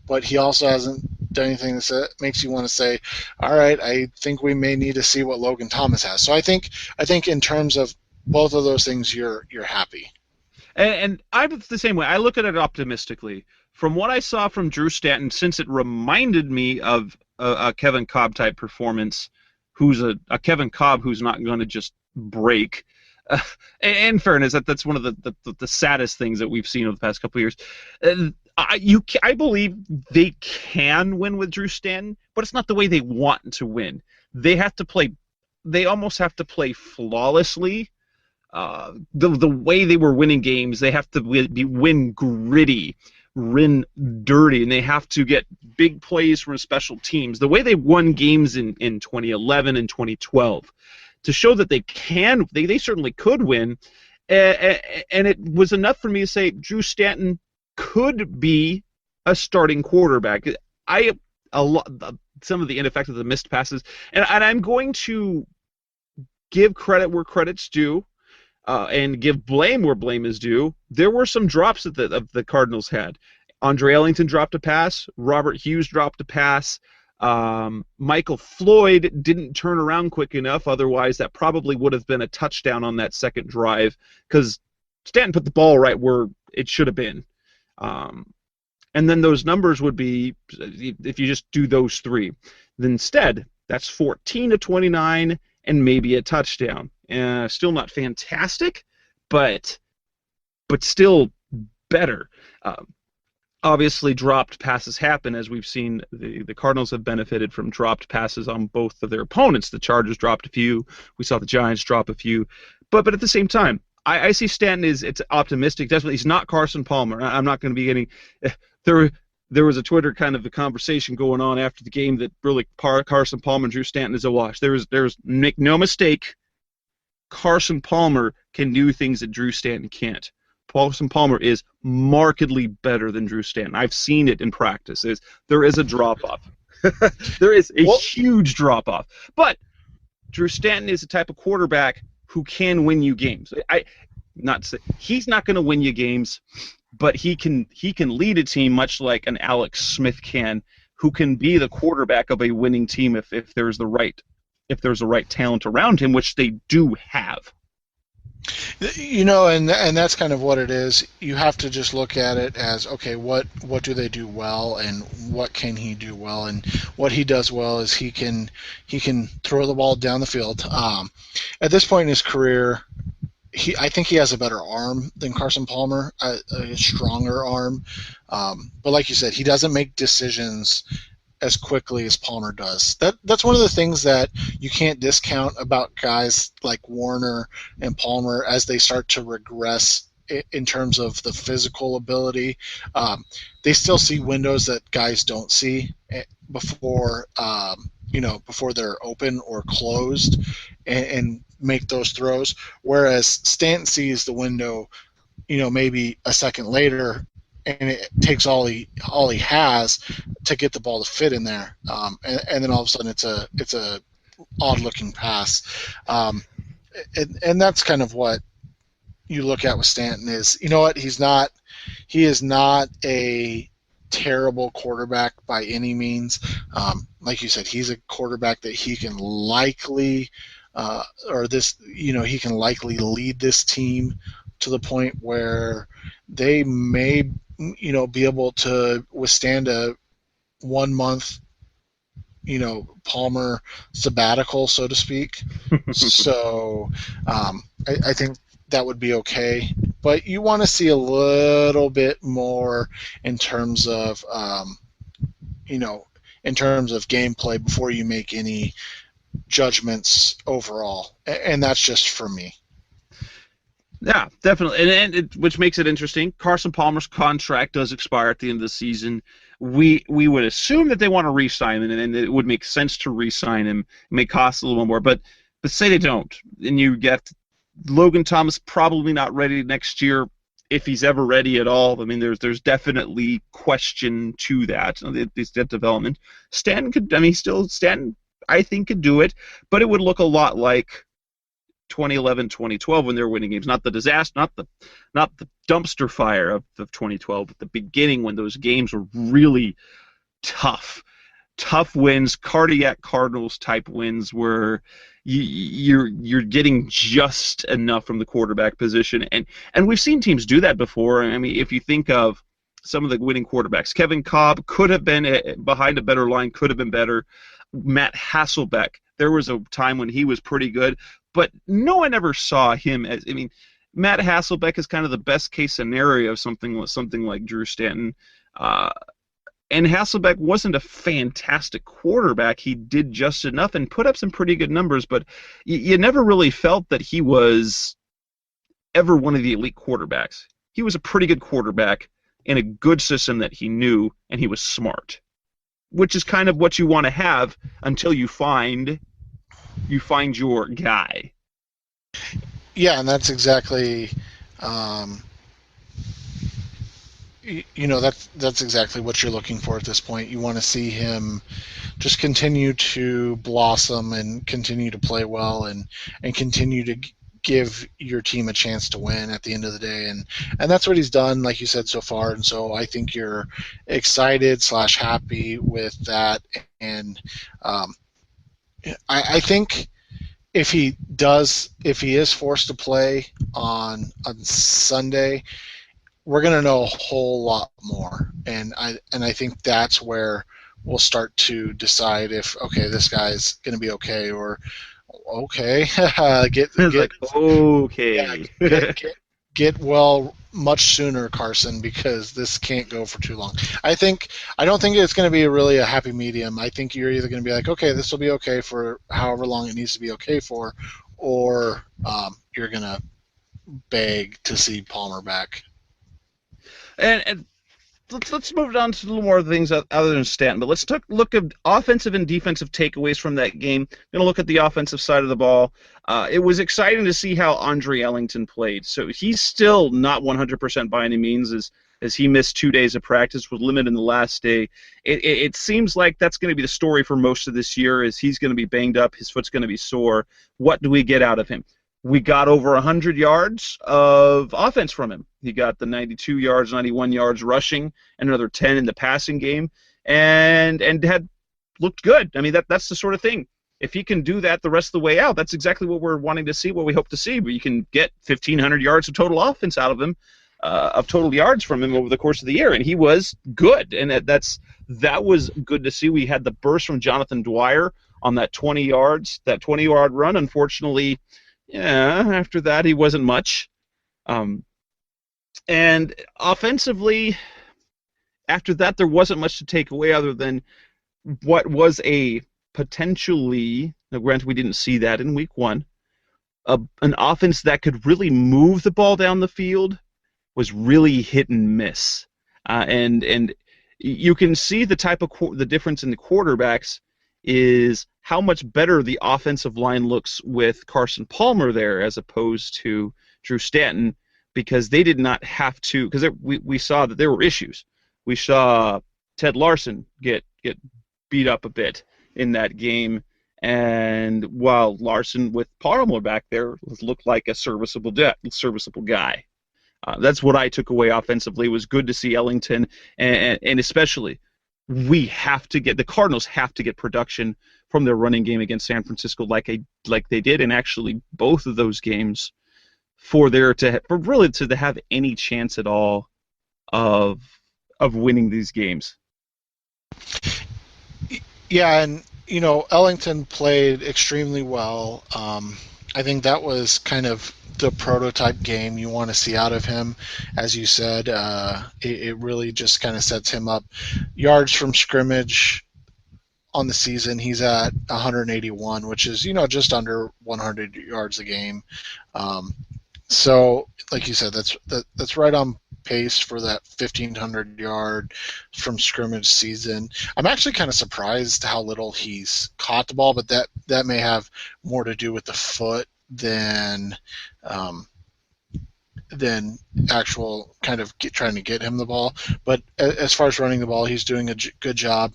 But he also hasn't done anything that makes you want to say, all right, I think we may need to see what Logan Thomas has. So I think in terms of both of those things, you're happy. And I'm the same way. I look at it optimistically. From what I saw from Drew Stanton, since it reminded me of a Kevin Cobb type performance, who's a Kevin Cobb who's not going to just break. In fairness, that's one of the saddest things that we've seen over the past couple of years. I believe they can win with Drew Stanton, but it's not the way they want to win. They have to play. They almost have to play flawlessly. The way they were winning games, they have to win gritty, win dirty, and they have to get big plays from special teams. The way they won games in 2011 and 2012, to show that they certainly could win, and it was enough for me to say Drew Stanton could be a starting quarterback. Some of the ineffective, the missed passes, and I'm going to give credit where credit's due. And give blame where blame is due. There were some drops that the Cardinals had. Andre Ellington dropped a pass. Robert Hughes dropped a pass. Michael Floyd didn't turn around quick enough. Otherwise, that probably would have been a touchdown on that second drive, because Stanton put the ball right where it should have been. And then those numbers would be, if you just do those three. Then instead, that's 14 to 29 and maybe a touchdown. Still not fantastic, but still better. Obviously, dropped passes happen, as we've seen. The Cardinals have benefited from dropped passes on both of their opponents. The Chargers dropped a few. We saw the Giants drop a few. But at the same time, I see Stanton it's optimistic. Definitely, he's not Carson Palmer. I'm not going to be getting there was a Twitter kind of a conversation going on after the game that really Carson Palmer and Drew Stanton is a wash. There's make no mistake, Carson Palmer can do things that Drew Stanton can't. Carson Palmer is markedly better than Drew Stanton. I've seen it in practice. There is a drop-off. There is a huge drop-off. But Drew Stanton is the type of quarterback who can win you games. He's not going to win you games, but he can lead a team much like an Alex Smith can, who can be the quarterback of a winning team if there's the right talent around him, which they do have. And that's kind of what it is. You have to just look at it as, okay, what do they do well, and what can he do well? And what he does well is he can throw the ball down the field. At this point in his career, I think he has a better arm than Carson Palmer, a stronger arm. But like you said, he doesn't make decisions as quickly as Palmer does. That's one of the things that you can't discount about guys like Warner and Palmer as they start to regress in terms of the physical ability. They still see windows that guys don't see before they're open or closed, and make those throws. Whereas Stanton sees the window, maybe a second later, and it takes all he has to get the ball to fit in there, and then all of a sudden it's a odd looking pass, and that's kind of what you look at with Stanton is, he is not a terrible quarterback by any means. Like you said, he's a quarterback that he can likely he can likely lead this team to the point where they may be able to withstand a 1 month Palmer sabbatical, so to speak. So I think that would be okay, but you want to see a little bit more in terms of gameplay before you make any judgments overall, and that's just for me. Yeah, definitely, which makes it interesting. Carson Palmer's contract does expire at the end of the season. We would assume that they want to re-sign him, and it would make sense to re-sign him. It may cost a little more, but say they don't, and you get Logan Thomas probably not ready next year, if he's ever ready at all. I mean, there's definitely question to that development. Stanton, I think, could do it, but it would look a lot like 2011, 2012 when they were winning games. Not the disaster, not the dumpster fire of 2012, but the beginning when those games were really tough wins, cardiac Cardinals type wins where you're getting just enough from the quarterback position, and we've seen teams do that before. I mean, if you think of some of the winning quarterbacks, Kevin Kolb could have been behind a better line, could have been better. Matt Hasselbeck, there was a time when he was pretty good, but no one ever saw him as. I mean, Matt Hasselbeck is kind of the best case scenario of something like Drew Stanton. And Hasselbeck wasn't a fantastic quarterback. He did just enough and put up some pretty good numbers, but you never really felt that he was ever one of the elite quarterbacks. He was a pretty good quarterback in a good system that he knew, and he was smart, which is kind of what you want to have until you find your guy. Yeah, and that's exactly that's exactly what you're looking for at this point. You want to see him just continue to blossom and continue to play well and continue to give your team a chance to win at the end of the day, and that's what he's done, like you said, so far. And so I think you're excited / happy with that. And I think if he is forced to play on Sunday, we're going to know a whole lot more, and I think that's where we'll start to decide if, okay, this guy's going to be okay, or okay, get well much sooner, Carson, because this can't go for too long. I don't think it's going to be really a happy medium. I think you're either going to be like, okay, this will be okay for however long it needs to be okay for, or you're going to beg to see Palmer back. And let's move on to a little more things other than Stanton. But let's look at offensive and defensive takeaways from that game. Going to look at the offensive side of the ball. It was exciting to see how Andre Ellington played. So he's still not 100% by any means, as he missed 2 days of practice, was limited in the last day. It seems like that's going to be the story for most of this year, is he's going to be banged up, his foot's going to be sore. What do we get out of him? We got over 100 yards of offense from him. He got the 92 yards, 91 yards rushing, and another 10 in the passing game, and had looked good. I mean, that's the sort of thing. If he can do that the rest of the way out, that's exactly what we're wanting to see, what we hope to see. But you can get 1,500 yards of total offense out of him, of total yards from him over the course of the year, and he was good. And that was good to see. We had the burst from Jonathan Dwyer on that 20-yard run. Unfortunately, yeah, after that, he wasn't much. And offensively, after that, there wasn't much to take away other than what was a potentially, now granted we didn't see that in week one, an offense that could really move the ball down the field was really hit and miss. And you can see the type of the difference in the quarterbacks is how much better the offensive line looks with Carson Palmer there as opposed to Drew Stanton, because they did not have to, because we saw that there were issues. We saw Ted Larson get beat up a bit in that game, and while Larson with Palmer back there looked like a serviceable guy. That's what I took away offensively. It was good to see Ellington, and especially the Cardinals have to get production from their running game against San Francisco like they did, and actually both of those games for really to have any chance at all of winning these games. Yeah, and Ellington played extremely well. I think that was kind of the prototype game you want to see out of him. As you said, it really just kind of sets him up. Yards from scrimmage on the season, he's at 181, which is, just under 100 yards a game. So, like you said, that's right on pace for that 1,500 yard from scrimmage season. I'm actually kind of surprised how little he's caught the ball, but that may have more to do with the foot than actual kind of trying to get him the ball. But as far as running the ball, he's doing a good job.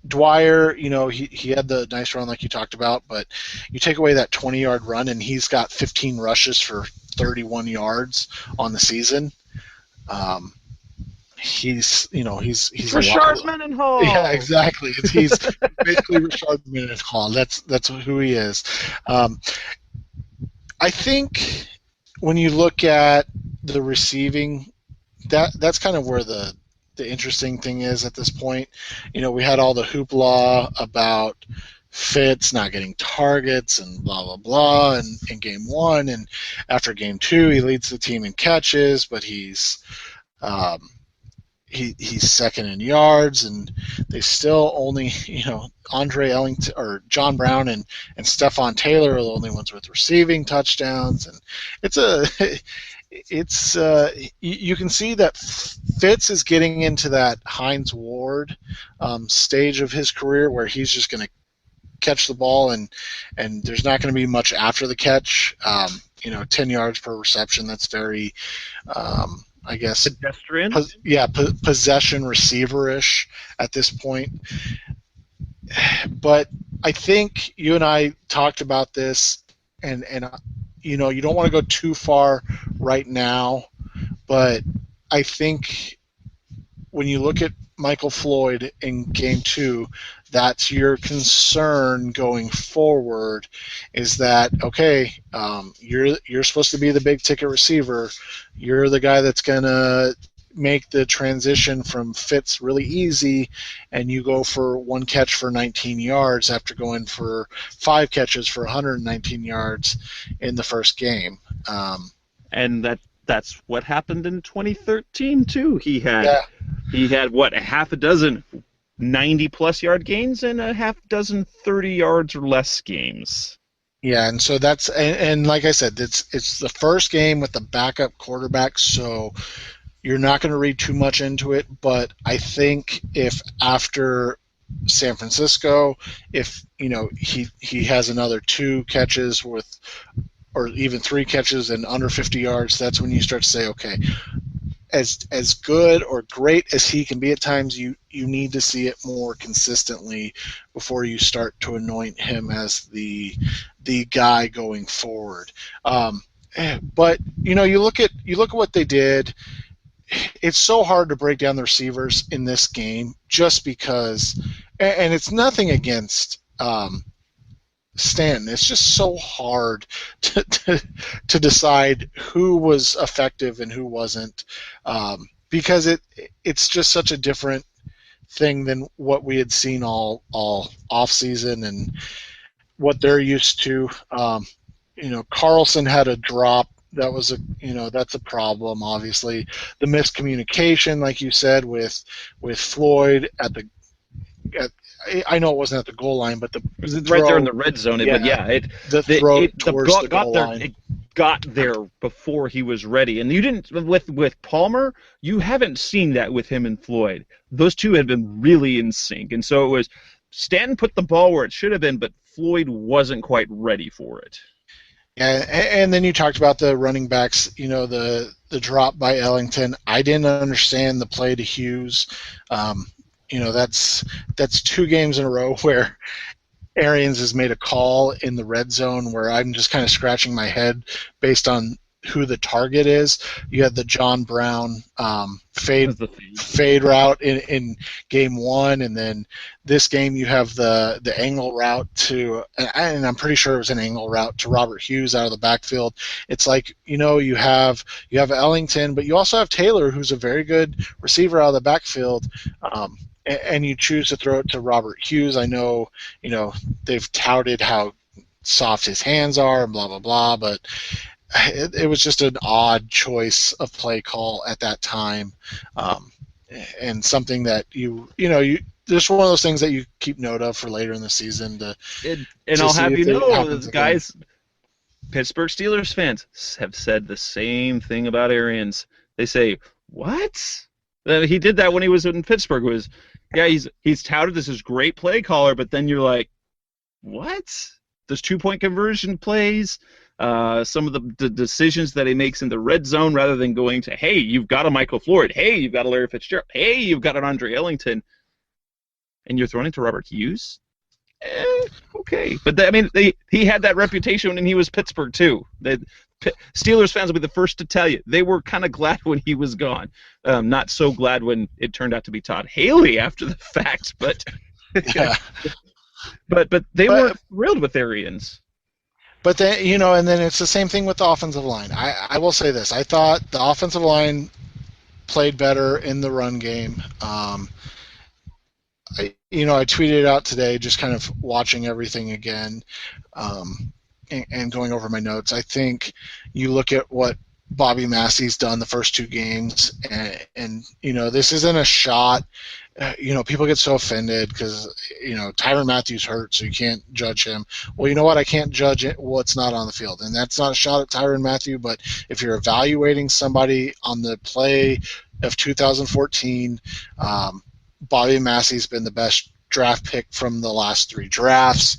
Dwyer, he had the nice run like you talked about, but you take away that 20-yard run and he's got 15 rushes for 31 yards on the season. He's Rashard Mendenhall. Yeah, exactly. He's basically Rashard Mendenhall. That's who he is. I think when you look at the receiving, that's kind of where the interesting thing is at this point. We had all the hoopla about Fitz not getting targets and blah blah blah in game one, and after game two he leads the team in catches, but he's second in yards, and they still only, Andre Ellington or John Brown and Stephon Taylor are the only ones with receiving touchdowns, and you can see that Fitz is getting into that Hines Ward stage of his career where he's just going to catch the ball and there's not going to be much after the catch. 10 yards per reception. That's very, I guess, pedestrian. Possession receiver-ish at this point. But I think you and I talked about this, and you don't want to go too far right now, but I think when you look at Michael Floyd in game two, that's your concern going forward, is that, okay, you're supposed to be the big ticket receiver. You're the guy that's going to make the transition from Fitz really easy, and you go for one catch for 19 yards after going for 5 catches for 119 yards in the first game. And that's what happened in 2013 too. He had what, a half a dozen 90-plus yard gains and a half dozen 30 yards or less games. Yeah, and so and like I said, it's the first game with the backup quarterback, so you're not going to read too much into it. But I think if after San Francisco, if he has another 2 catches or even 3 catches and under 50 yards, that's when you start to say, okay, as good or great as he can be at times, you need to see it more consistently before you start to anoint him as the guy going forward. But you look at what they did. It's so hard to break down the receivers in this game just because, and it's nothing against Stanton. It's just so hard to decide who was effective and who wasn't, because it's just such a different thing than what we had seen all off season and what they're used to. Carlson had a drop. That was that's a problem. Obviously, the miscommunication, like you said, with Floyd at I know it wasn't at the goal line, but it was right there in the red zone. Yeah, but yeah, the throw towards the goal line. It got there before he was ready, and you didn't with Palmer. You haven't seen that with him and Floyd. Those two had been really in sync, and so it was Stanton put the ball where it should have been, but Floyd wasn't quite ready for it. Yeah, and then you talked about the running backs. The drop by Ellington. I didn't understand the play to Hughes. That's 2 games in a row where Arians has made a call in the red zone where I'm just kind of scratching my head based on who the target is. You had the John Brown fade route in game 1, and then this game you have the angle route and I'm pretty sure it was an angle route to Robert Hughes out of the backfield. It's like you have Ellington, but you also have Taylor, who's a very good receiver out of the backfield. And you choose to throw it to Robert Hughes. I know, they've touted how soft his hands are and blah, blah, blah, but it was just an odd choice of play call at that time, and something that there's one of those things that you keep note of for later in the season. And I'll have you know, guys, Pittsburgh Steelers fans have said the same thing about Arians. They say, what? He did that when he was in Pittsburgh. He's touted as this great play caller, but then you're like, what? Those 2-point conversion plays, some of the decisions that he makes in the red zone rather than going to, hey, you've got a Michael Floyd, hey, you've got a Larry Fitzgerald, hey, you've got an Andre Ellington, and you're throwing it to Robert Hughes? Okay. But he had that reputation when he was Pittsburgh too. Steelers fans will be the first to tell you they were kind of glad when he was gone. Not so glad when it turned out to be Todd Haley after the fact, but yeah. but they weren't thrilled with Arians. But then and then it's the same thing with the offensive line. I will say this: I thought the offensive line played better in the run game. I tweeted it out today, just kind of watching everything again. And going over my notes, I think you look at what Bobby Massey's done the first 2 games, and this isn't a shot. People get so offended because Tyrann Mathieu's hurt, so you can't judge him. Well, you know what? I can't judge what's not on the field, and that's not a shot at Tyrann Mathieu. But if you're evaluating somebody on the play of 2014, Bobby Massey's been the best draft pick from the last 3 drafts.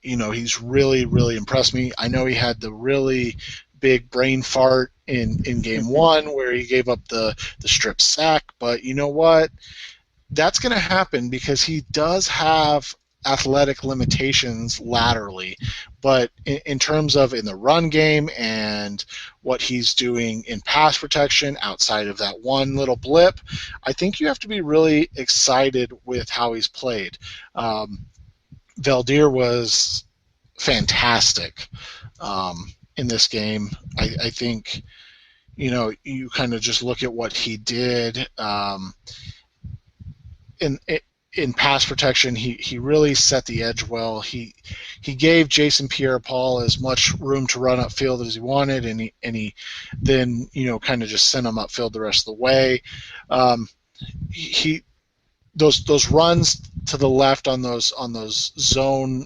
He's really, really impressed me. I know he had the really big brain fart in game 1 where he gave up the strip sack, but you know what? That's going to happen because he does have athletic limitations laterally, but in terms of in the run game and what he's doing in pass protection outside of that one little blip, I think you have to be really excited with how he's played. Valdir was fantastic in this game. I think, you kind of just look at what he did in pass protection. He really set the edge well. He gave Jason Pierre-Paul as much room to run upfield as he wanted, and he then kind of just sent him upfield the rest of the way. Those runs to the left on those zone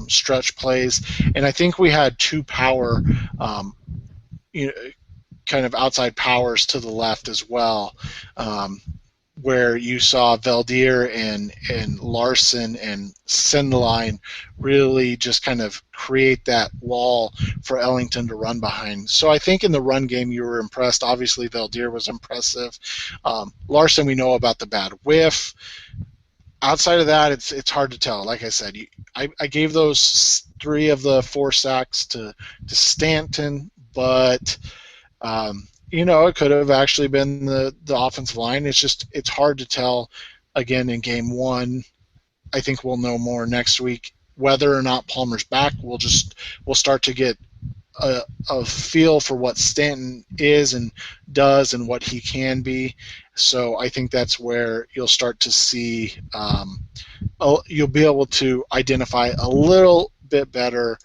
stretch plays, and I think we had two power, you know, kind of outside powers to the left as well, where you saw Valdir and Larson and Sendeline really just kind of create that wall for Ellington to run behind. So I think in the run game you were impressed. Obviously Valdir was impressive. Larson, we know about the bad whiff. Outside of that, it's hard to tell. Like I said, I gave those 3 of the 4 sacks to Stanton, but it could have actually been the offensive line. It's hard to tell. Again, in game 1, I think we'll know more next week. Whether or not Palmer's back, we'll start to get a feel for what Stanton is and does and what he can be. So I think that's where you'll start to see, you'll be able to identify a little bit better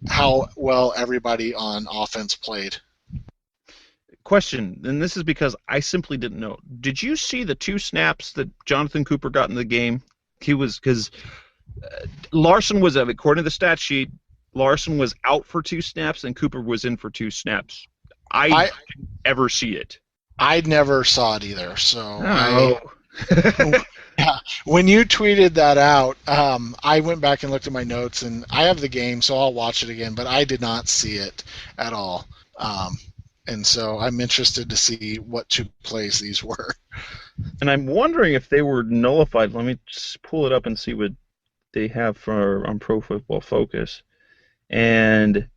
how well everybody on offense played. Question, and this is because I simply didn't know. Did you see the 2 snaps that Jonathan Cooper got in the game? Because Larson was, according to the stat sheet, Larson was out for 2 snaps and Cooper was in for 2 snaps. I didn't ever see it. I never saw it either. So yeah, when you tweeted that out, I went back and looked at my notes, and I have the game, so I'll watch it again. But I did not see it at all, and so I'm interested to see what 2 plays these were. And I'm wondering if they were nullified. Let me just pull it up and see what they have on Pro Football Focus. And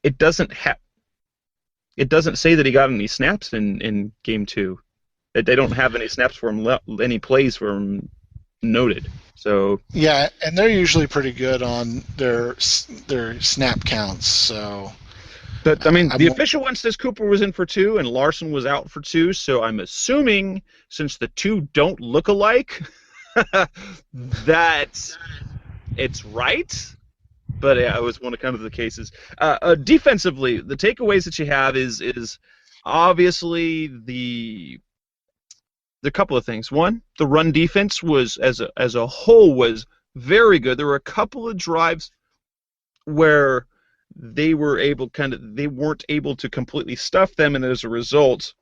it doesn't say that he got any snaps in game 2. They don't have any snaps for him, any plays for him noted. So yeah, and they're usually pretty good on their snap counts. So, but I mean, the official one says Cooper was in for 2 and Larson was out for 2. So I'm assuming, since the 2 don't look alike, that it's right. But yeah, it was one of kind of the cases. Defensively, the takeaways that you have is obviously the couple of things. One, the run defense was as a whole was very good. There were a couple of drives where they weren't able to completely stuff them, and as a result,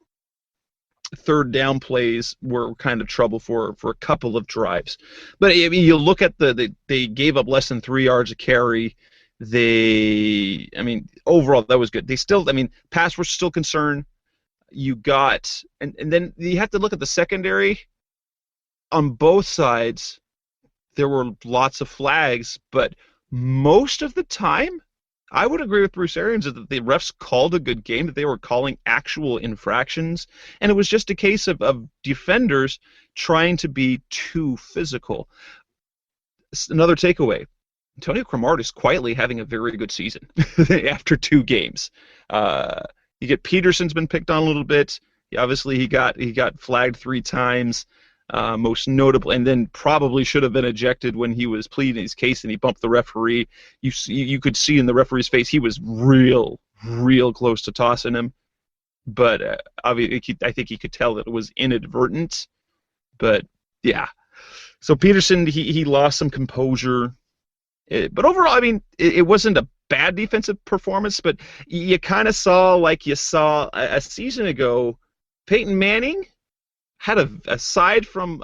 third down plays were kind of trouble for a couple of drives. But I mean, you look at they gave up less than 3 yards a carry. Overall that was good. They still, pass rush still concerned. You got, and then you have to look at the secondary. On both sides, there were lots of flags, but most of the time, I would agree with Bruce Arians that the refs called a good game, that they were calling actual infractions, and it was just a case of defenders trying to be too physical. Another takeaway, Antonio Cromartie is quietly having a very good season after 2 games. You get Peterson's been picked on a little bit. Obviously, he got flagged 3 times. Most notable, and then probably should have been ejected when he was pleading his case and he bumped the referee. You could see in the referee's face he was real close to tossing him, but obviously I think he could tell that it was inadvertent. But yeah, so Peterson he lost some composure, but overall, it wasn't a bad defensive performance. But you kind of saw, like you saw a season ago, Peyton Manning had aside from,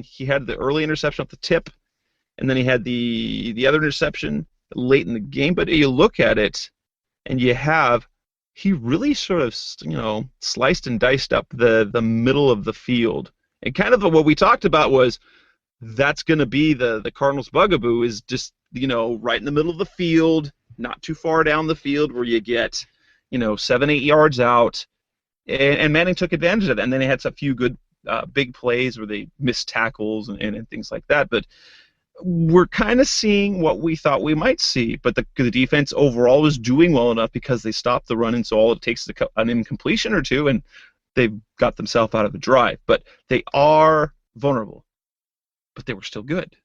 he had the early interception off the tip, and then he had the other interception late in the game. But you look at it, and he really sort of, sliced and diced up the middle of the field. And kind of what we talked about was that's going to be the Cardinals' bugaboo, is just, right in the middle of the field, not too far down the field where you get, 7-8 yards out. And Manning took advantage of that, and then they had a few good big plays where they missed tackles and things like that. But we're kind of seeing what we thought we might see. But the defense overall was doing well enough because they stopped the run, and so all it takes is an incompletion or 2, and they've got themselves out of the drive. But they are vulnerable, but they were still good.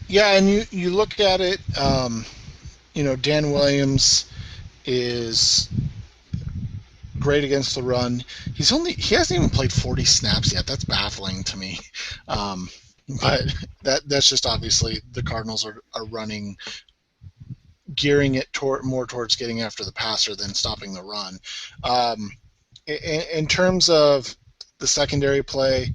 Yeah, and you look at it, Dan Williams is great against the run. He hasn't even played 40 snaps yet. That's baffling to me. But that's just obviously the Cardinals are running, gearing it more towards getting after the passer than stopping the run. In terms of the secondary play,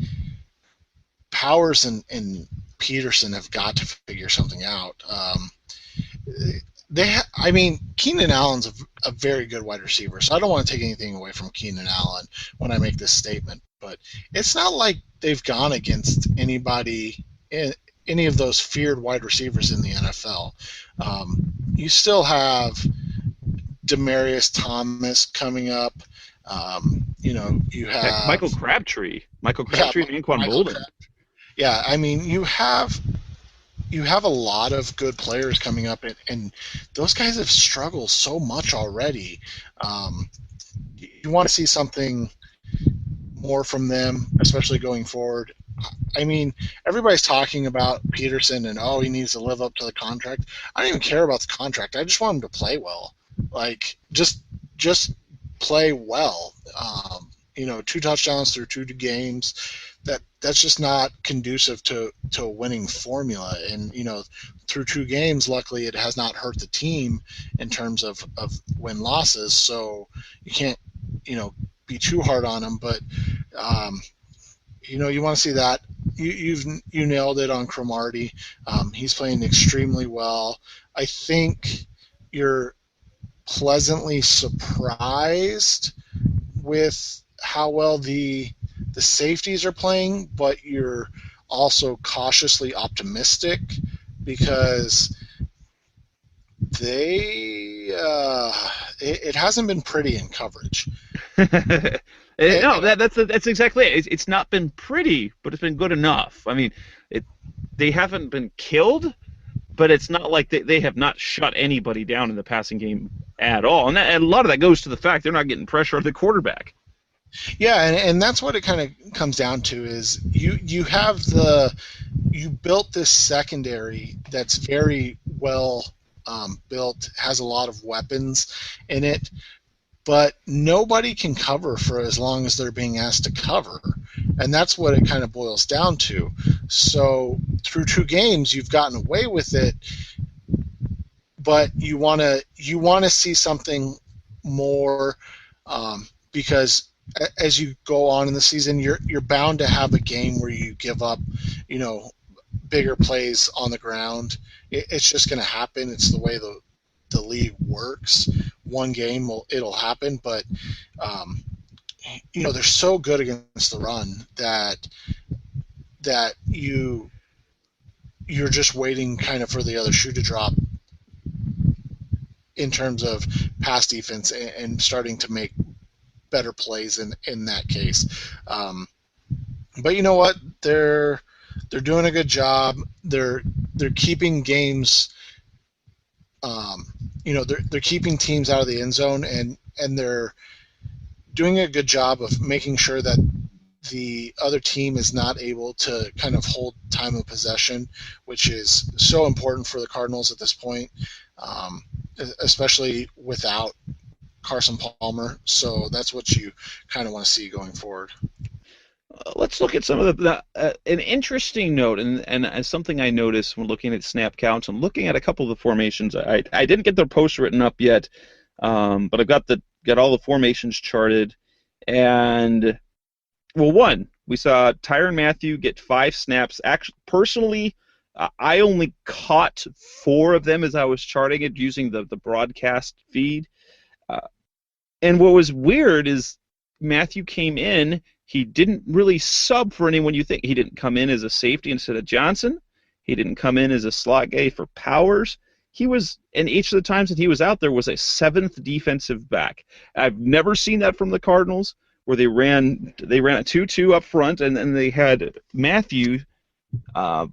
Powers and Peterson have got to figure something out. Keenan Allen's a very good wide receiver, so I don't want to take anything away from Keenan Allen when I make this statement. But it's not like they've gone against anybody, any of those feared wide receivers in the NFL. You still have Demaryius Thomas coming up. You have Michael Crabtree and Anquan Boldin. Yeah, I mean, you have a lot of good players coming up, and those guys have struggled so much already. You want to see something more from them, especially going forward. I mean, everybody's talking about Peterson and, he needs to live up to the contract. I don't even care about the contract. I just want him to play well. Like, just play well. 2 touchdowns through 2 games. That's just not conducive to a winning formula. And, through 2 games, luckily, it has not hurt the team in terms of win-losses. So you can't, be too hard on him. But, you want to see that. You nailed it on Cromartie. He's playing extremely well. I think you're pleasantly surprised with how well the safeties are playing, but you're also cautiously optimistic because it hasn't been pretty in coverage. No, that's exactly it. It's not been pretty, but it's been good enough. I mean, they haven't been killed, but it's not like they have not shut anybody down in the passing game at all. And a lot of that goes to the fact they're not getting pressure on the quarterback. Yeah, and that's what it kind of comes down to is you built this secondary that's very well built, has a lot of weapons in it, but nobody can cover for as long as they're being asked to cover, and that's what it kind of boils down to. So through 2 games, you've gotten away with it, but you want to see something more because as you go on in the season, you're bound to have a game where you give up, bigger plays on the ground. It's just going to happen. It's the way the league works. 1 game it'll happen, but they're so good against the run that you're just waiting kind of for the other shoe to drop in terms of pass defense and starting to make better plays in that case. But you know what? They're doing a good job. They're keeping games. They're keeping teams out of the end zone, and they're doing a good job of making sure that the other team is not able to kind of hold time of possession, which is so important for the Cardinals at this point, especially without Carson Palmer. So that's what you kind of want to see going forward. Let's look at some of an interesting note, and something I noticed when looking at snap counts and looking at a couple of the formations. I didn't get their posts written up yet, but I've got all the formations charted. And one, we saw Tyrann Mathieu get 5 snaps. Actually, personally, I only caught 4 of them as I was charting it using the broadcast feed. And what was weird is Mathieu came in. He didn't really sub for anyone you think. He didn't come in as a safety instead of Johnson. He didn't come in as a slot guy for Powers. He was, and each of the times that he was out there was a 7th defensive back. I've never seen that from the Cardinals, where they ran a 2-2 up front, and then they had Mathieu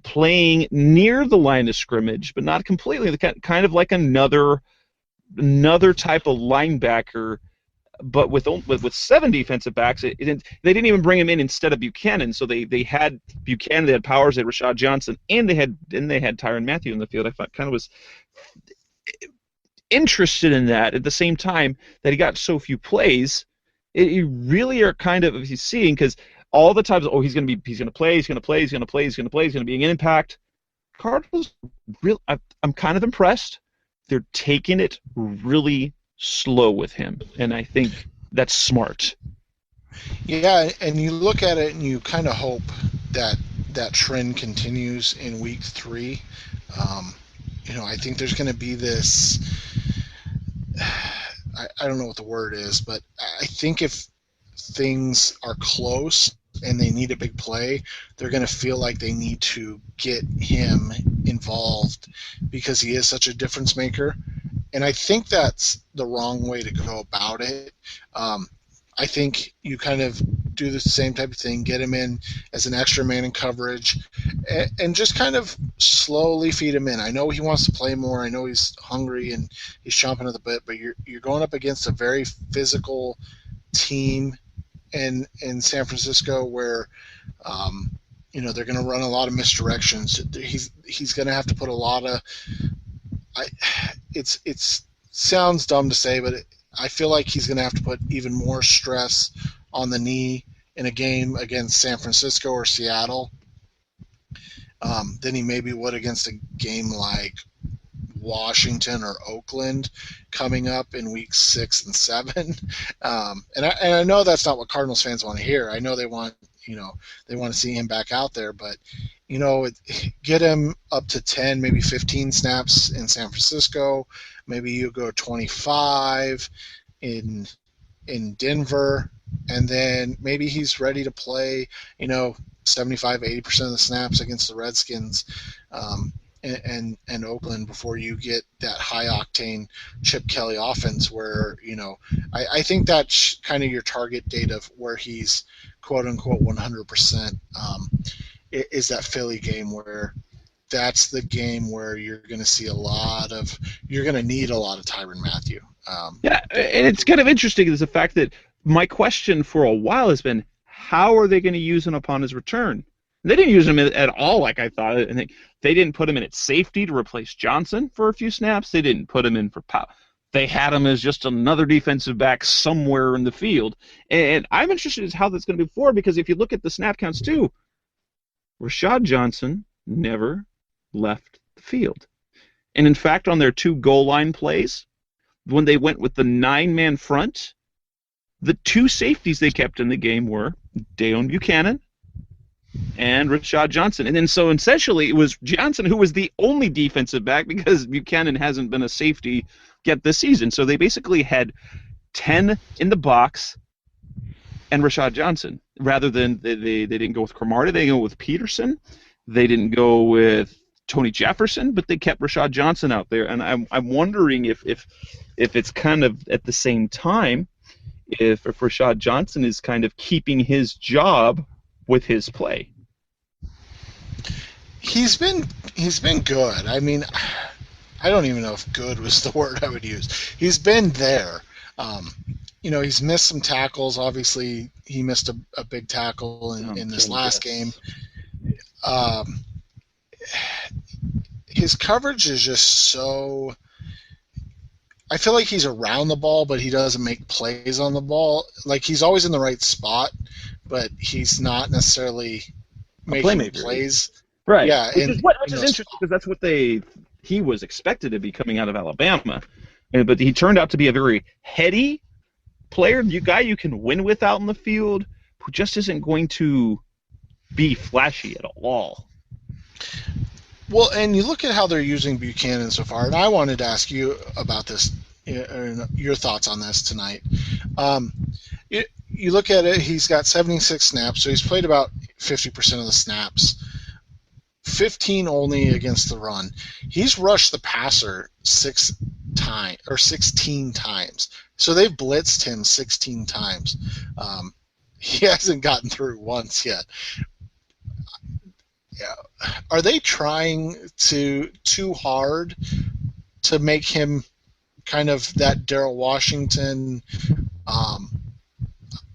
playing near the line of scrimmage, but not completely. Kind of like another type of linebacker. But with 7 defensive backs, they didn't even bring him in instead of Buchanan. So they had Buchanan, they had Powers, they had Rashad Johnson, and they had Tyrann Mathieu in the field. I kind of was interested in that at the same time that he got so few plays, you really are kind of seeing, because all the times, he's going to play, he's going to be an impact. Cardinals, I'm kind of impressed. They're taking it really slow with him, and I think that's smart. Yeah, and you look at it and you kind of hope that that trend continues in week 3. I think there's going to be this. I don't know what the word is, but I think if things are close and they need a big play, they're going to feel like they need to get him involved because he is such a difference maker. And I think that's the wrong way to go about it. I think you kind of do the same type of thing, get him in as an extra man in coverage, and just kind of slowly feed him in. I know he wants to play more. I know he's hungry and he's chomping at the bit, but you're going up against a very physical team in San Francisco where they're going to run a lot of misdirections. He's going to have to put a lot of it sounds dumb to say, but I feel like he's going to have to put even more stress on the knee in a game against San Francisco or Seattle than he maybe would against a game like Washington or Oakland coming up in weeks 6 and 7. And I know that's not what Cardinals fans want to hear. I know they want to see him back out there, but get him up to 10, maybe 15 snaps in San Francisco. Maybe you go 25 in Denver, and then maybe he's ready to play 75, 80% of the snaps against the Redskins and Oakland before you get that high octane Chip Kelly offense where I think that's kind of your target date of where he's quote unquote 100%. Is that Philly game where that's the game where you're going to need a lot of Tyrann Mathieu. Yeah, and it's kind of interesting is the fact that my question for a while has been, how are they going to use him upon his return? They didn't use him at all like I thought. And they didn't put him in at safety to replace Johnson for a few snaps. They didn't put him in for power. They had him as just another defensive back somewhere in the field. And I'm interested in how that's going to be forward, because if you look at the snap counts too, Rashad Johnson never left the field. And in fact, on their 2 goal line plays, when they went with the 9-man front, the 2 safeties they kept in the game were Deon Buchanan and Rashad Johnson. And then so essentially it was Johnson who was the only defensive back because Buchanan hasn't been a safety yet this season. So they basically had 10 in the box and Rashad Johnson, rather than they didn't go with Cromartie, they didn't go with Peterson, they didn't go with Tony Jefferson, but they kept Rashad Johnson out there. And I'm wondering if it's kind of at the same time, if Rashad Johnson is kind of keeping his job with his play. He's been good. I mean, I don't even know if good was the word I would use. He's been there. He's missed some tackles. Obviously, he missed a big tackle in this last game. His coverage is just so... I feel like he's around the ball, but he doesn't make plays on the ball. Like, he's always in the right spot, but he's not necessarily making plays. Right. Yeah, which is interesting, because that's what he was expected to be coming out of Alabama. But he turned out to be a very heady player, guy you can win with out in the field, who just isn't going to be flashy at all. Well, and you look at how they're using Buchanan so far, and I wanted to ask you about this, your thoughts on this tonight. You look at it, he's got 76 snaps, so he's played about 50% of the snaps, 15 only against the run. He's rushed the passer 16 times. So they've blitzed him 16 times. He hasn't gotten through once yet. Are they trying too hard to make him kind of that Darrell Washington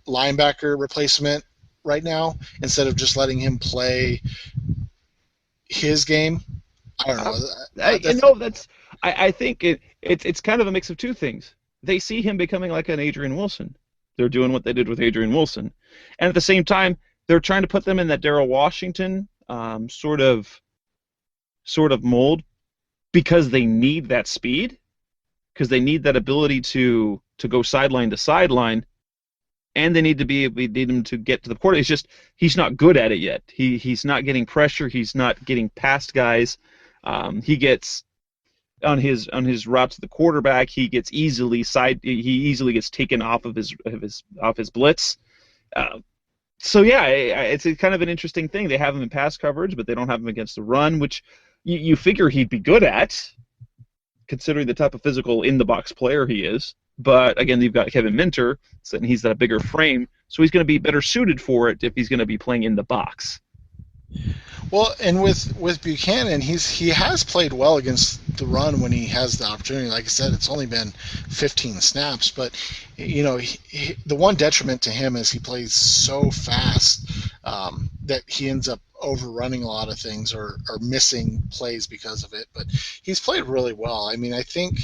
linebacker replacement right now, instead of just letting him play his game? I don't know. I think it's kind of a mix of two things. They see him becoming like an Adrian Wilson. They're doing what they did with Adrian Wilson. And at the same time, they're trying to put them in that Darrell Washington sort of mold because they need that speed, because they need that ability to go sideline to sideline, and they need him to get to the quarter. It's just he's not good at it yet. He's not getting pressure. He's not getting past guys. He gets on his route to the quarterback. He easily gets taken off of his blitz. So yeah, it's a kind of an interesting thing. They have him in pass coverage, but they don't have him against the run, which you figure he'd be good at, considering the type of physical in-the-box player he is. But again, you've got Kevin Minter, and he's got a bigger frame, so he's going to be better suited for it if he's going to be playing in the box. Well, and with Buchanan, he has played well against the run when he has the opportunity. Like I said, it's only been 15 snaps, but the one detriment to him is he plays so fast that he ends up overrunning a lot of things or missing plays because of it. But he's played really well. I mean, I think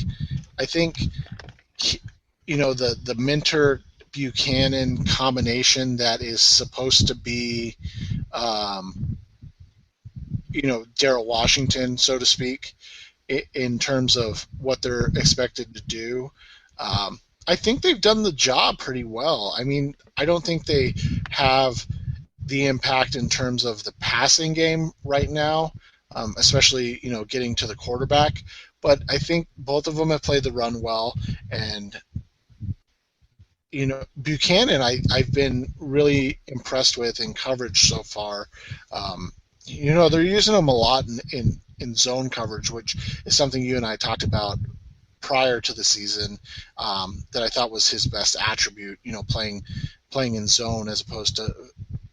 the Minter Buchanan combination that is supposed to be Darrell Washington, so to speak, in terms of what they're expected to do. I think they've done the job pretty well. I mean, I don't think they have the impact in terms of the passing game right now, especially, getting to the quarterback. But I think both of them have played the run well. And, Buchanan, I've been really impressed with in coverage so far. They're using him a lot in zone coverage, which is something you and I talked about prior to the season, that I thought was his best attribute, playing in zone as opposed to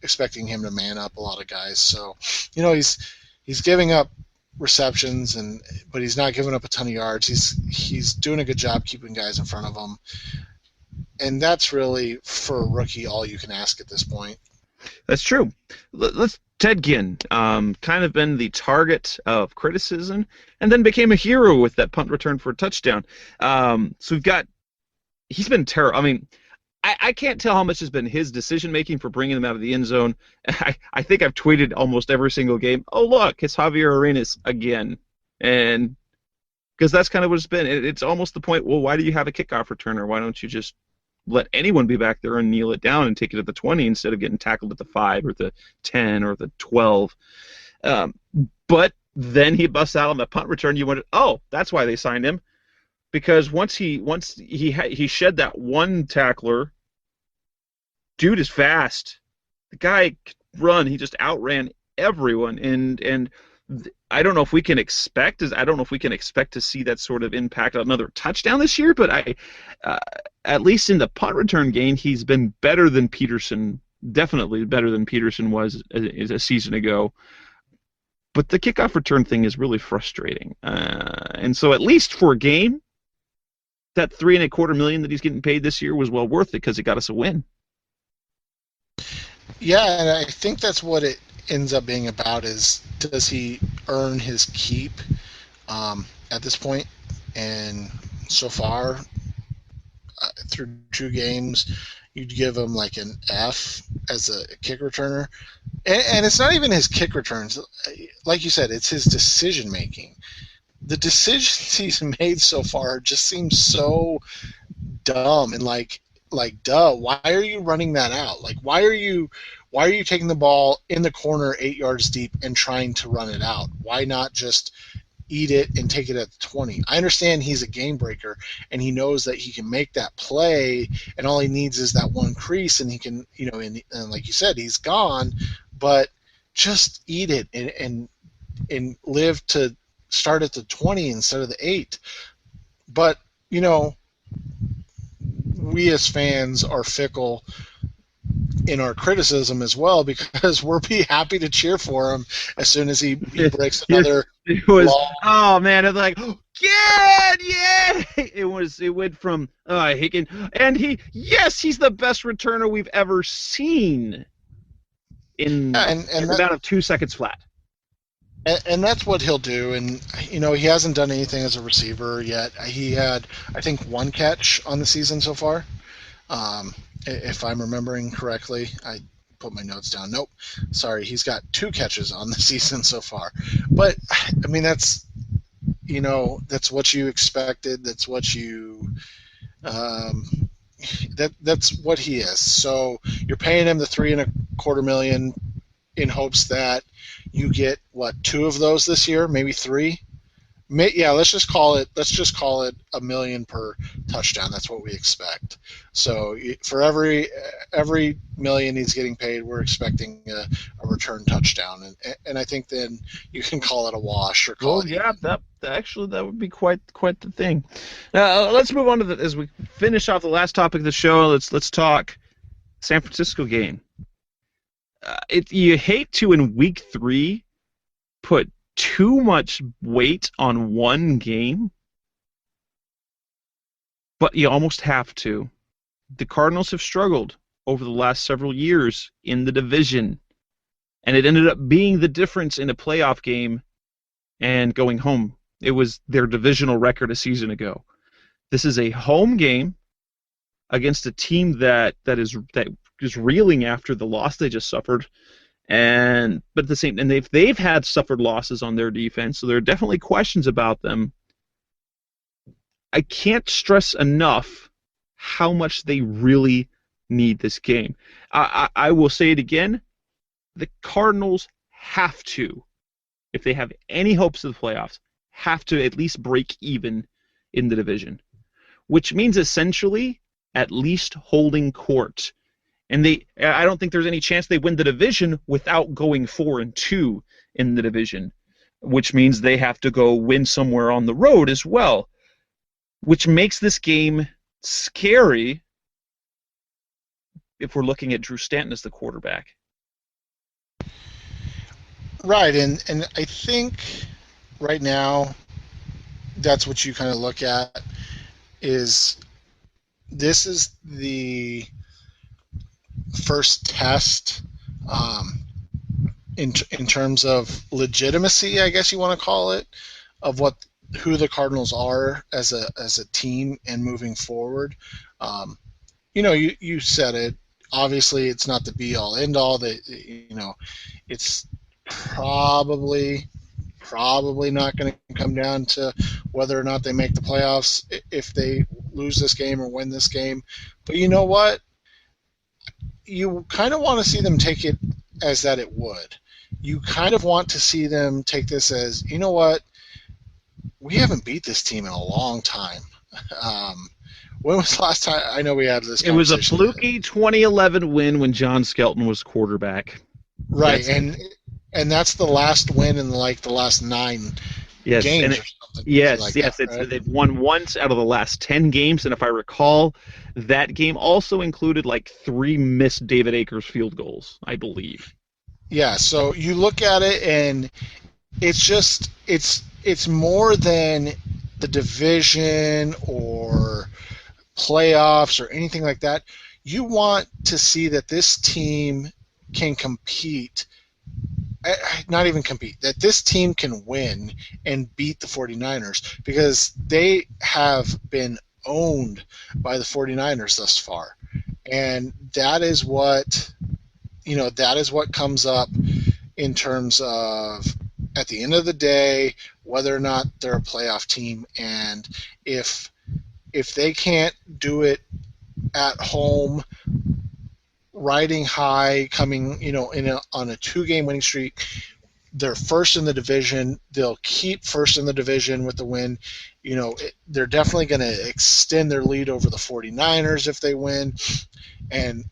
expecting him to man up a lot of guys. So, he's giving up receptions, but he's not giving up a ton of yards. He's doing a good job keeping guys in front of him. And that's really, for a rookie, all you can ask at this point. That's true. Ted Ginn, kind of been the target of criticism, and then became a hero with that punt return for a touchdown. So he's been terrible. I mean, I can't tell how much has been his decision making for bringing them out of the end zone. I think I've tweeted almost every single game, oh look, it's Javier Arenas again, and because that's kind of what it's been. It's almost the point. Well, why do you have a kickoff returner? Why don't you just let anyone be back there and kneel it down and take it at the 20 instead of getting tackled at the 5 or the 10 or the 12. But then he busts out on the punt return. You went, oh, that's why they signed him, because once he shed that one tackler, dude is fast. The guy could run. He just outran everyone, and I don't know if we can expect to see that sort of impact on another touchdown this year, but at least in the punt return game, he's been better than Peterson, definitely better than Peterson was a season ago. But the kickoff return thing is really frustrating. And so at least for a game, that $3.25 million that he's getting paid this year was well worth it because it got us a win. Yeah, and I think that's what it ends up being about, is does he earn his keep at this point? And so far, through 2 games, you'd give him like an F as a kick returner. And it's not even his kick returns. Like you said, it's his decision making. The decisions he's made so far just seem so dumb and like duh, why are you running that out? Like why are you taking the ball in the corner 8 yards deep and trying to run it out? Why not just eat it and take it at the 20? I understand he's a game breaker and he knows that he can make that play, and all he needs is that one crease and he can, and like you said, he's gone, but just eat it and live to start at the 20 instead of the 8. But, we as fans are fickle in our criticism as well, because we'll be happy to cheer for him as soon as he breaks another law. Oh man, it's like, yeah. It went from he can, and he's the best returner we've ever seen in about of 2 seconds flat. And that's what he'll do. And, he hasn't done anything as a receiver yet. He had, I think, 1 catch on the season so far. if I'm remembering correctly. I put my notes down. Nope. Sorry, he's got 2 catches on the season so far. But, I mean, that's what you expected. That's what you that's what he is. So you're paying him the $3.25 million in hopes that you get 2 of those this year, maybe 3. Yeah, let's just call it $1 million per touchdown. That's what we expect. So for every $1 million he's getting paid, we're expecting a return touchdown, and I think then you can call it a wash or call it. Yeah, that would be quite the thing. Now let's move on to as we finish off the last topic of the show. Let's talk San Francisco game. You hate to in week 3 put too much weight on one game, but you almost have to. The Cardinals have struggled over the last several years in the division, and it ended up being the difference in a playoff game and going home. It was their divisional record a season ago. This is a home game against a team that is reeling after the loss they just suffered. But at the same, and they've had suffered losses on their defense, so there are definitely questions about them. I can't stress enough how much they really need this game. I will say it again: the Cardinals have to, if they have any hopes of the playoffs, have to at least break even in the division, which means essentially at least holding court. And I don't think there's any chance they win the division without going 4-2 in the division, which means they have to go win somewhere on the road as well, which makes this game scary if we're looking at Drew Stanton as the quarterback. Right, and I think right now that's what you kind of look at is this is the first test in terms of legitimacy, I guess you want to call it, of who the Cardinals are as a team and moving forward. You said it. Obviously, it's not the be all end all. It's probably not going to come down to whether or not they make the playoffs if they lose this game or win this game. But you know what? You kind of want to see them take it as that it would. You kind of want to see them take this as, you know what? We haven't beat this team in a long time. When was the last time? I know we had this conversation. It was a fluky 2011 win when John Skelton was quarterback. Right, and that's the last win in the last 9 games or something. Yes, right? They've won once out of the last 10 games, and if I recall, that game also included 3 missed David Akers field goals, I believe. Yeah, so you look at it, and it's more than the division or playoffs or anything like that. You want to see that this team can compete. Not even compete, that this team can win and beat the 49ers, because they have been owned by the 49ers thus far. And that is what comes up in terms of, at the end of the day, whether or not they're a playoff team. And if they can't do it at home, riding high, coming, on a 2-game winning streak, they're first in the division. They'll keep first in the division with the win. They're definitely going to extend their lead over the 49ers if they win. And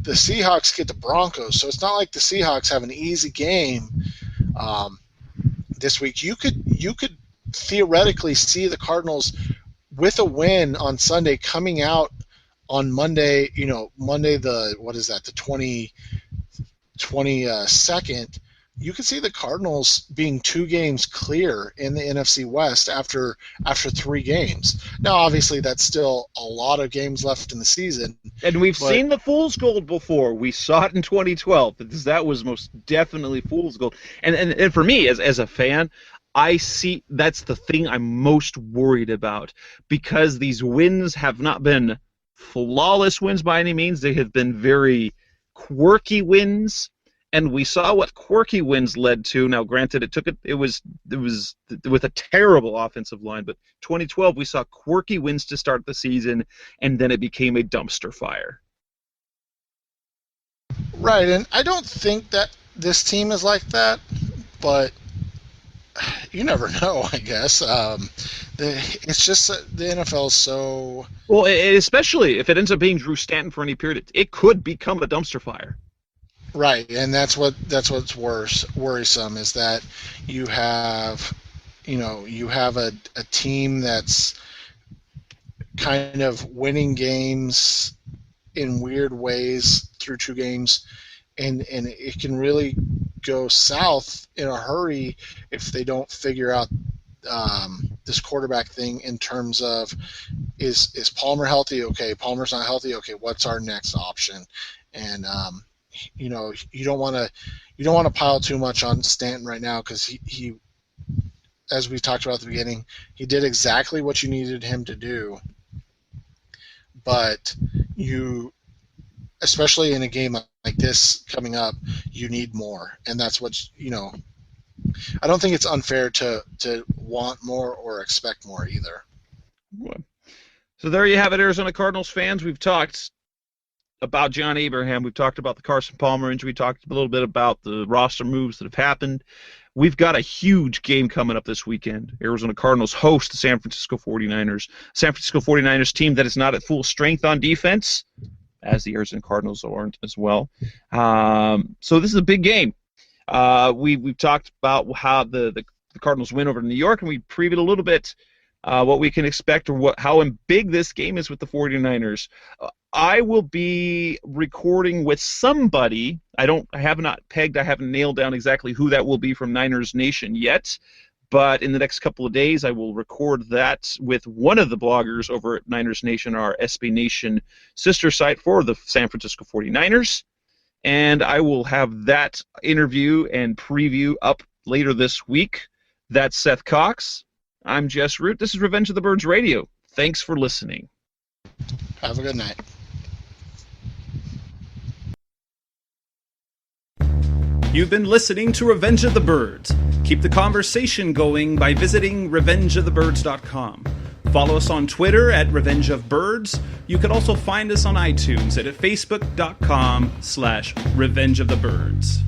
the Seahawks get the Broncos, so it's not like the Seahawks have an easy game this week. You could theoretically see the Cardinals with a win on Sunday coming out on Monday, Monday the 22nd, you could see the Cardinals being 2 games clear in the NFC West after 3 games. Now, obviously, that's still a lot of games left in the season. And we've seen the fool's gold before. We saw it in 2012, because that was most definitely fool's gold. And for me, as a fan, I see that's the thing I'm most worried about, because these wins have not been flawless wins by any means. They have been very quirky wins, and we saw what quirky wins led to. Now, granted, it was with a terrible offensive line, but 2012 we saw quirky wins to start the season, and then it became a dumpster fire. Right, and I don't think that this team is like that, but you never know, I guess. It's just the NFL is so... Well, especially if it ends up being Drew Stanton for any period, it could become a dumpster fire. Right, and that's what's worrisome is that you have a team that's kind of winning games in weird ways through 2 games, and it can really go south in a hurry if they don't figure out this quarterback thing in terms of is Palmer healthy? Okay, Palmer's not healthy. Okay, what's our next option? And you don't want to pile too much on Stanton right now because he, as we talked about at the beginning, he did exactly what you needed him to do. But especially in a game like this coming up, you need more, and that's what I don't think it's unfair to want more or expect more either. So there you have it, Arizona Cardinals fans. We've talked about John Abraham. We've talked about the Carson Palmer injury. We talked a little bit about the roster moves that have happened. We've got a huge game coming up this weekend. Arizona Cardinals host the San Francisco 49ers. San Francisco 49ers team that is not at full strength on defense, as the Arizona Cardinals aren't as well. So this is a big game. We've talked about how the Cardinals win over New York, and we previewed a little bit what we can expect or how big this game is with the 49ers. I will be recording with somebody. I haven't nailed down exactly who that will be from Niners Nation yet, but in the next couple of days I will record that with one of the bloggers over at Niners Nation, our SB Nation sister site for the San Francisco 49ers, and I will have that interview and preview up later this week. That's Seth Cox. I'm Jess Root. This is Revenge of the Birds Radio. Thanks for listening. Have a good night. You've been listening to Revenge of the Birds. Keep the conversation going by visiting revengeofthebirds.com. Follow us on Twitter at Revenge of Birds. You can also find us on iTunes at facebook.com/Revenge of the Birds.